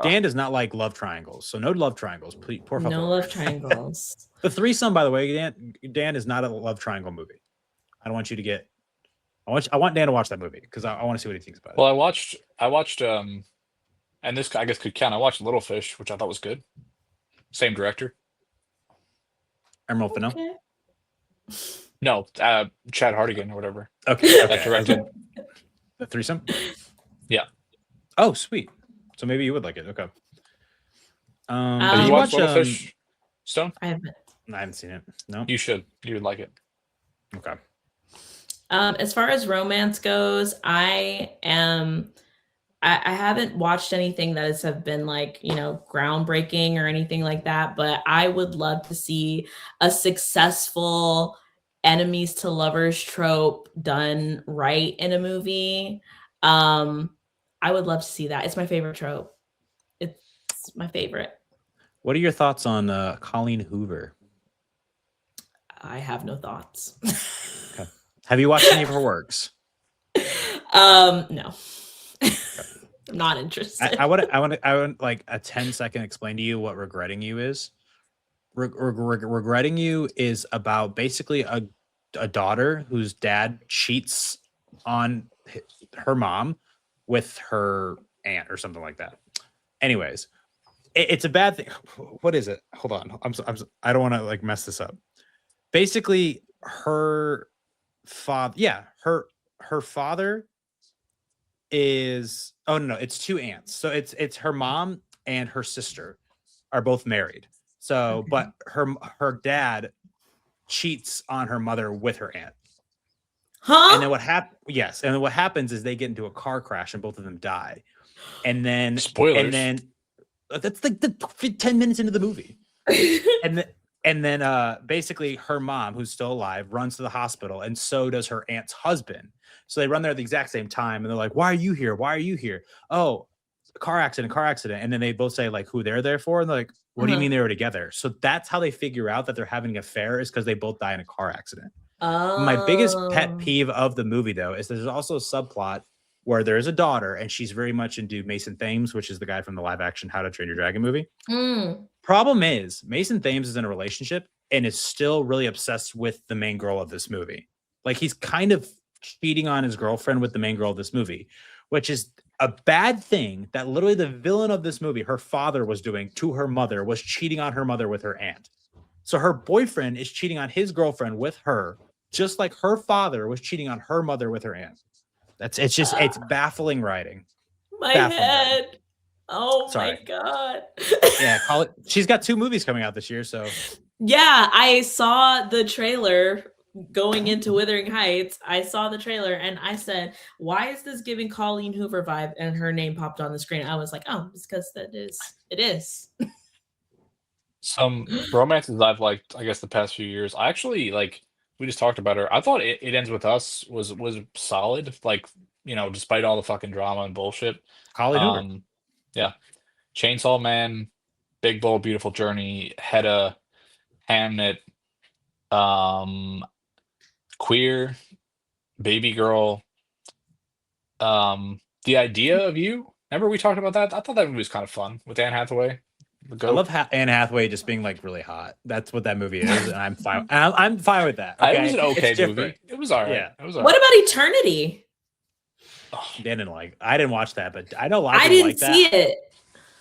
Dan does not like love triangles, so no love triangles, please. Por favor. No love triangles. The threesome, by the way, Dan is not a love triangle movie. I don't want you to get. I want Dan to watch that movie because I want to see what he thinks about it. Well, I watched and this I guess could count. I watched Little Fish, which I thought was good. Same director. Emerald Fennell. Okay. No, Chad Hartigan or whatever. Okay. That directed the threesome. Yeah. Oh, sweet. So maybe you would like it. Okay. Have you watched Little Fish, Stone? I haven't seen it. No. You should. You would like it. Okay. As far as romance goes, I I haven't watched anything that have been like, groundbreaking or anything like that, but I would love to see a successful enemies to lovers trope done right in a movie. I would love to see that. It's my favorite trope. It's my favorite. What are your thoughts on Colleen Hoover? I have no thoughts. Okay. Have you watched any of her works? No. I'm not interested. I want like a 10-second explain to you what regretting you is. Regretting you is about basically a daughter whose dad cheats on her mom with her aunt or something like that. Anyways, it's a bad thing. What is it? Hold on. I don't want to like mess this up. Basically, her father, her father is, oh no, it's two aunts. So it's her mom and her sister are both married. So, Okay. but her dad cheats on her mother with her aunt. Huh? And then yes, and then what happens is they get into a car crash and both of them die. And then Spoilers. And then that's like the 10 minutes into the movie. And then basically her mom, who's still alive, runs to the hospital, and so does her aunt's husband. So they run there at the exact same time, and they're like, "Why are you here? Why are you here?" "Oh, car accident." And then they both say like who they're there for, and they're like, "What do you mean they were together?" So that's how they figure out that they're having an affair, is because they both die in a car accident. My biggest pet peeve of the movie, though, is there's also a subplot where there is a daughter, and she's very much into Mason Thames, which is the guy from the live action How to Train Your Dragon movie. Problem is, Mason Thames is in a relationship and is still really obsessed with the main girl of this movie. Like, he's kind of cheating on his girlfriend with the main girl of this movie, which is a bad thing that literally the villain of this movie, her father, was doing to her mother, was cheating on her mother with her aunt. So her boyfriend is cheating on his girlfriend with her, just like her father was cheating on her mother with her aunt. It's baffling writing. My Baffling head. writing. Oh Sorry. my God. Yeah, she's got 2 movies coming out this year, so. Yeah, I saw the trailer going into Wuthering Heights. I saw the trailer and I said, why is this giving Colleen Hoover vibe? And her name popped on the screen. I was like, oh, it's because it is. Some romances I've liked, I guess, the past few years. I actually like. We just talked about her. I thought it ends with us was solid. Like, despite all the fucking drama and bullshit. Colleen Hoover. Yeah, Chainsaw Man, Big Bold Beautiful Journey, Hedda, Hamnet, Queer, Baby Girl. The Idea of You. Remember we talked about that? I thought that movie was kind of fun with Anne Hathaway. I love Anne Hathaway just being like really hot. That's what that movie is, and I'm fine. I'm fine with that. Okay? It was an okay movie. It was all right. Yeah. It was all What right. about Eternity? Dan I didn't watch that, but I know a lot of I people didn't like see that. it.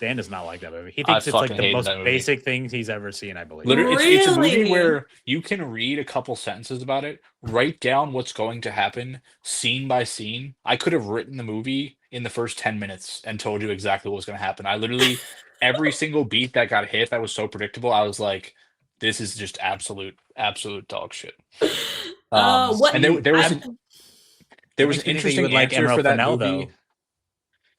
Dan does not like that movie. He I thinks it's like fucking the hated most that movie. basic thing he's ever seen, I believe. Literally, it's a movie Really? where you can read a couple sentences about it, write down what's going to happen scene by scene. I could have written the movie in the first 10 minutes and told you exactly what was going to happen. I literally, every single beat that got hit that was so predictable, I was like, this is just absolute dog shit. What? And there was an makes me think that you interesting would like answer Emerald for that Fennell, movie. though.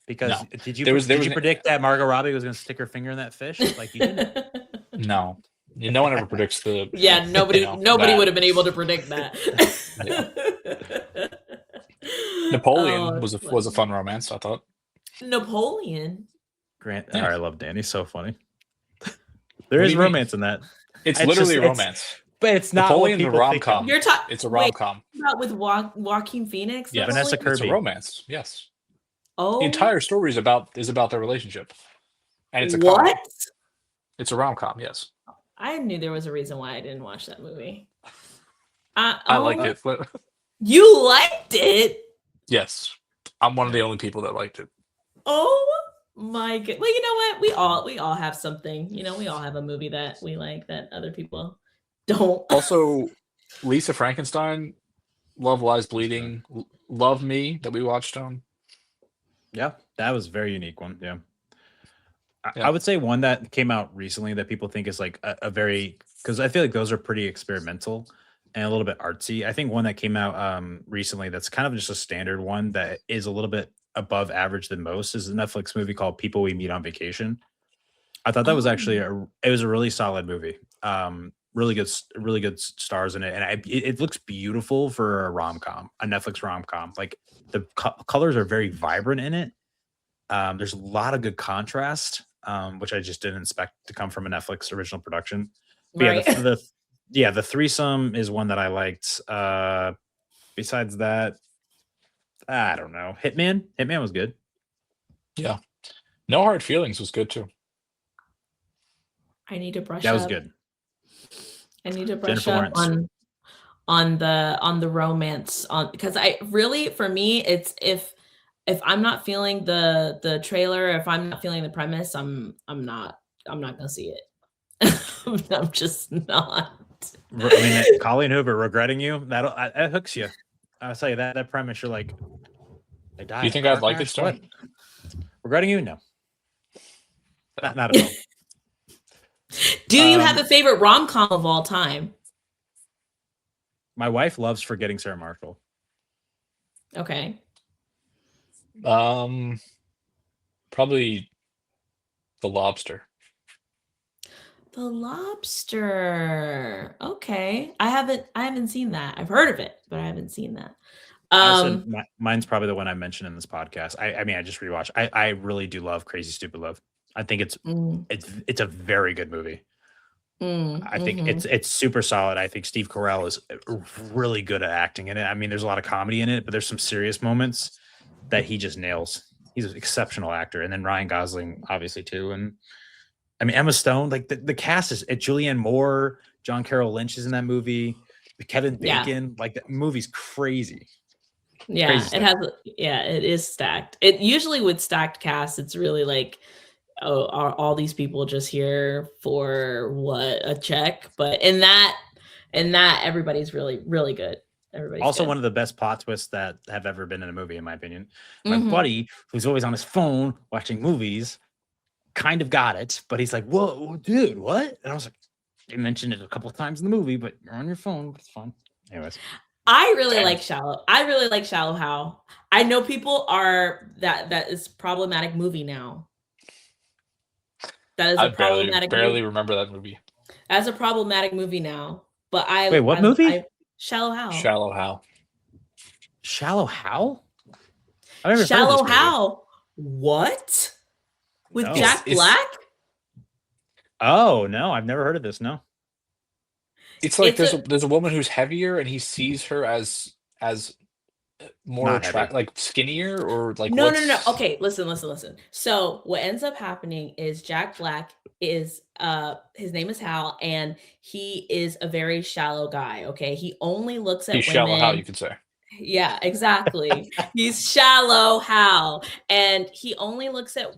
Because No. did you There was predict that Margot Robbie was going to stick her finger in that fish? Like you didn't. No. No one ever predicts the. Yeah, nobody that. would have been able to predict that. Napoleon Oh, was that's a fun romance, I thought. Napoleon. Grant, Yeah. I love Danny. So funny. There What is do you mean? romance in that. It's It's literally just- a romance. But it's not Napoleon's a what people think of. rom-com. You're talking. It's a rom-com. About with Joaquin Phoenix. Yes. Vanessa Napoleon? It's a Kirby. romance. Yes. Oh, The entire story is about their relationship, and it's a what? comedy. It's a rom-com. Yes. I knew there was a reason why I didn't watch that movie. I liked it. You liked it? Yes. I'm one of the only people that liked it. Oh my god! Well, you know what? We all have something. We all have a movie that we like that other people don't. Also, Lisa Frankenstein, Love Lies Bleeding, Love Me that we watched on. Yeah, that was a very unique one. Yeah. Yeah. I would say one that came out recently that people think is like a very, because I feel like those are pretty experimental and a little bit artsy. I think one that came out recently that's kind of just a standard one that is a little bit above average than most is a Netflix movie called People We Meet on Vacation. I thought that was Oh, actually it was a really solid movie. Really good stars in it, and it looks beautiful for a rom com, a Netflix rom com. Like the colors are very vibrant in it. There's a lot of good contrast, which I just didn't expect to come from a Netflix original production. But right. the threesome is one that I liked. Besides that, I don't know. Hitman was good. Yeah. No Hard Feelings was good too. I need to brush That was up. good. I need to brush Jennifer up Lawrence. on the romance on because I really for me it's if I'm not feeling the trailer, if I'm not feeling the premise, I'm not gonna see it. I'm just not. I mean, Colleen Hoover regretting you, that hooks you. I'll tell you that premise, you're like, they died. Do you in a think car I'd like it, crash? Stone? What? Regretting you? No. Not at all. Do you have a favorite rom-com of all time? My wife loves Forgetting Sarah Marshall. Okay. Probably The Lobster. The Lobster. Okay. I haven't seen that. I've heard of it, but I haven't seen that. I said mine's probably the one I mentioned in this podcast. I mean, I just rewatched. I really do love Crazy Stupid Love. I think it's a very good movie. I think it's super solid. I think Steve Carell is really good at acting in it. I mean, there's a lot of comedy in it, but there's some serious moments that he just nails. He's an exceptional actor. And then Ryan Gosling, obviously, too. And I mean, Emma Stone, like the cast is Julianne Moore, John Carroll Lynch is in that movie, Kevin Bacon. Like that movie's crazy. Yeah, crazy it has. Yeah, it is stacked. It usually with stacked casts, it's really like, oh, are all these people just here for what, a check? But in that, everybody's really, really good. Everybody's also good. one of the best plot twists that have ever been in a movie, in my opinion. My buddy, who's always on his phone watching movies, kind of got it, but he's like, "Whoa, dude, what?" And I was like, "They mentioned it a couple of times in the movie, but you're on your phone, but it's fun." Anyways, I really like Shallow. I really like Shallow Hal. I know people are that is problematic movie now. That is a problematic barely remember that movie. That's a problematic movie now. But wait, what movie? Shallow Hal. Shallow Hal. Shallow Hal? I never Shallow heard of this Hal. What? With No. Jack Black? Oh no, I've never heard of this. No. It's like there's a woman who's heavier and he sees her as more attractive, like skinnier, or like no. Okay, listen. So what ends up happening is Jack Black is his name is Hal, and he is a very shallow guy. Okay, he only looks at women. Shallow Hal, you could say. Yeah, exactly. He's Shallow Hal, and he only looks at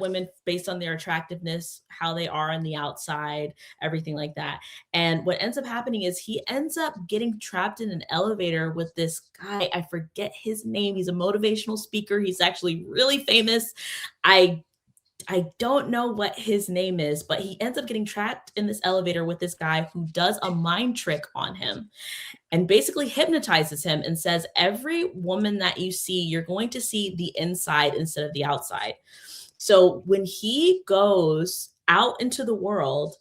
women based on their attractiveness, how they are on the outside, everything like that. And what ends up happening is he ends up getting trapped in an elevator with this guy. I forget his name. He's a motivational speaker. He's actually really famous. I don't know what his name is, but he ends up getting trapped in this elevator with this guy who does a mind trick on him and basically hypnotizes him and says, every woman that you see, you're going to see the inside instead of the outside. So when he goes out into the world,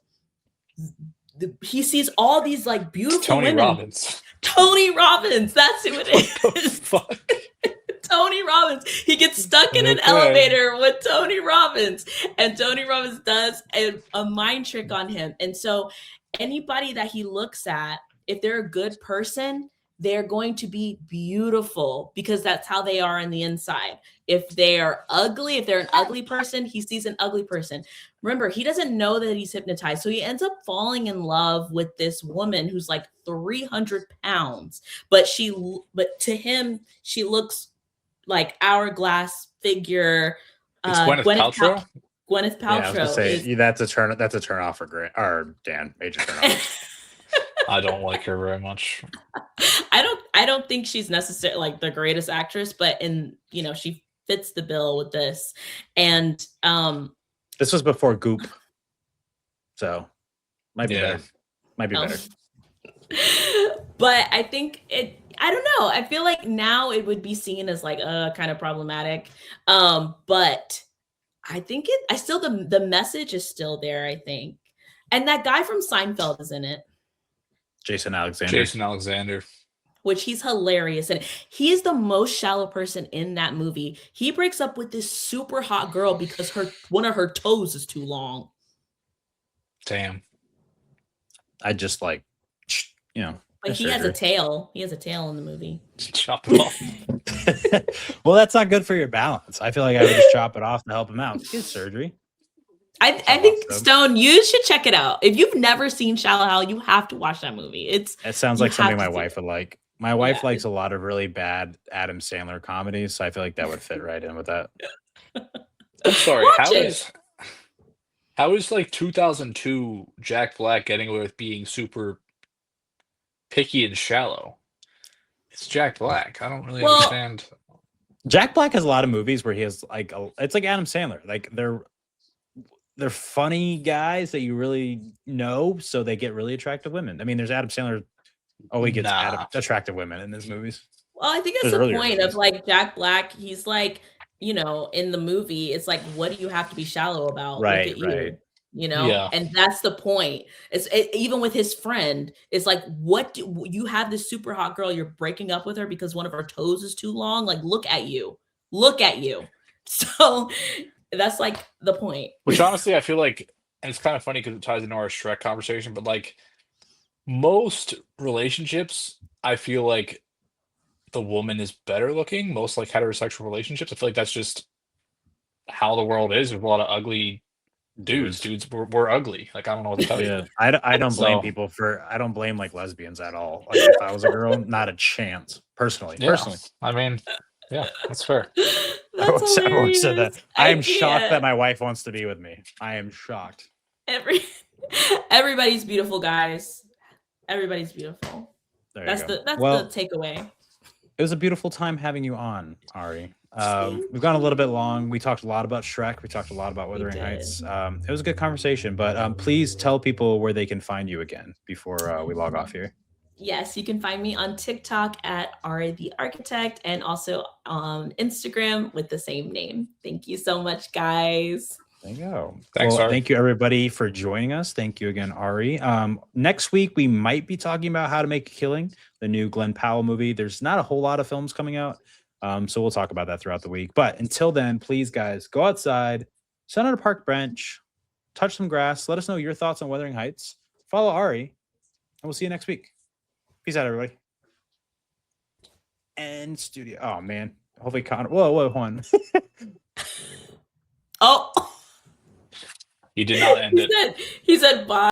he sees all these like beautiful women. Tony Robbins. That's who it is. Fuck. Tony Robbins. He gets stuck in an elevator with Tony Robbins, and Tony Robbins does a mind trick on him. And so anybody that he looks at, if they're a good person, they're going to be beautiful because that's how they are on the inside. If they're ugly, if they're an ugly person, he sees an ugly person. Remember, he doesn't know that he's hypnotized. So he ends up falling in love with this woman who's like 300 pounds, but to him, she looks like hourglass figure. Gwyneth Paltrow. Gwyneth Paltrow. Yeah, I was gonna say that's a turn off for Grant or Dan. Major turn off. I don't like her very much. I don't think she's necessarily like the greatest actress, but she fits the bill with this. And this was before Goop, so might be better. Might be better. But I think I don't know. I feel like now it would be seen as like kind of problematic. But I think I still the message is still there, I think. And that guy from Seinfeld is in it, Jason Alexander. Jason Alexander. which he's hilarious. And he is the most shallow person in that movie. He breaks up with this super hot girl because one of her toes is too long. Damn. I just like, you know. But he has a tail. He has a tail in the movie. Chop it off. Well, that's not good for your balance. I feel like I would just chop it off to help him out. Get surgery. I think Stone, you should check it out. If you've never seen Shallow Hal, you have to watch that movie. It sounds like something my wife would like. My wife likes a lot of really bad Adam Sandler comedies, so I feel like that would fit right in with that. I'm sorry. How is like 2002 Jack Black getting away with being super picky and shallow? It's Jack Black. I don't really understand. Jack Black has a lot of movies where he has like it's like Adam Sandler. Like they're funny guys that you really know, so they get really attractive women. I mean, there's Adam Sandler. Oh, he gets attractive women in his movies. Well, I think that's the point of like Jack Black. He's like, you know, in the movie, it's like, what do you have to be shallow about? Right, Look at right. You know, and that's the point. Even with his friend, it's like, you have this super hot girl, you're breaking up with her because one of her toes is too long. Like, look at you. So that's like the point. Which honestly, I feel like, and it's kind of funny because it ties into our Shrek conversation, but like most relationships, I feel like the woman is better looking. Most like heterosexual relationships, I feel like that's just how the world is. There's a lot of ugly dudes. We're ugly. Like, I don't know what to tell you. I don't blame people for. I don't blame like lesbians at all. Like, if I was a girl, not a chance. Personally, I mean, yeah, that's fair. Everyone said that. I am shocked that my wife wants to be with me. I am shocked. Everybody's beautiful, guys. Everybody's beautiful. That's the takeaway. It was a beautiful time having you on, Ari. We've gone a little bit long. We talked a lot about Shrek. We talked a lot about Wuthering Heights. It was a good conversation, but please tell people where they can find you again before we log off here. Yes, you can find me on TikTok at Ari the Architect and also on Instagram with the same name. Thank you so much, guys. There you go. Thanks, Ari. Thank you, everybody, for joining us. Thank you again, Ari. Next week, we might be talking about How to Make a Killing, the new Glenn Powell movie. There's not a whole lot of films coming out, so we'll talk about that throughout the week. But until then, please, guys, go outside, sit on a park bench, touch some grass. Let us know your thoughts on Wuthering Heights. Follow Ari, and we'll see you next week. Peace out, everybody. And studio. Oh, man. Hopefully, Connor. Whoa, Juan. Oh. You did not end it. He said bye.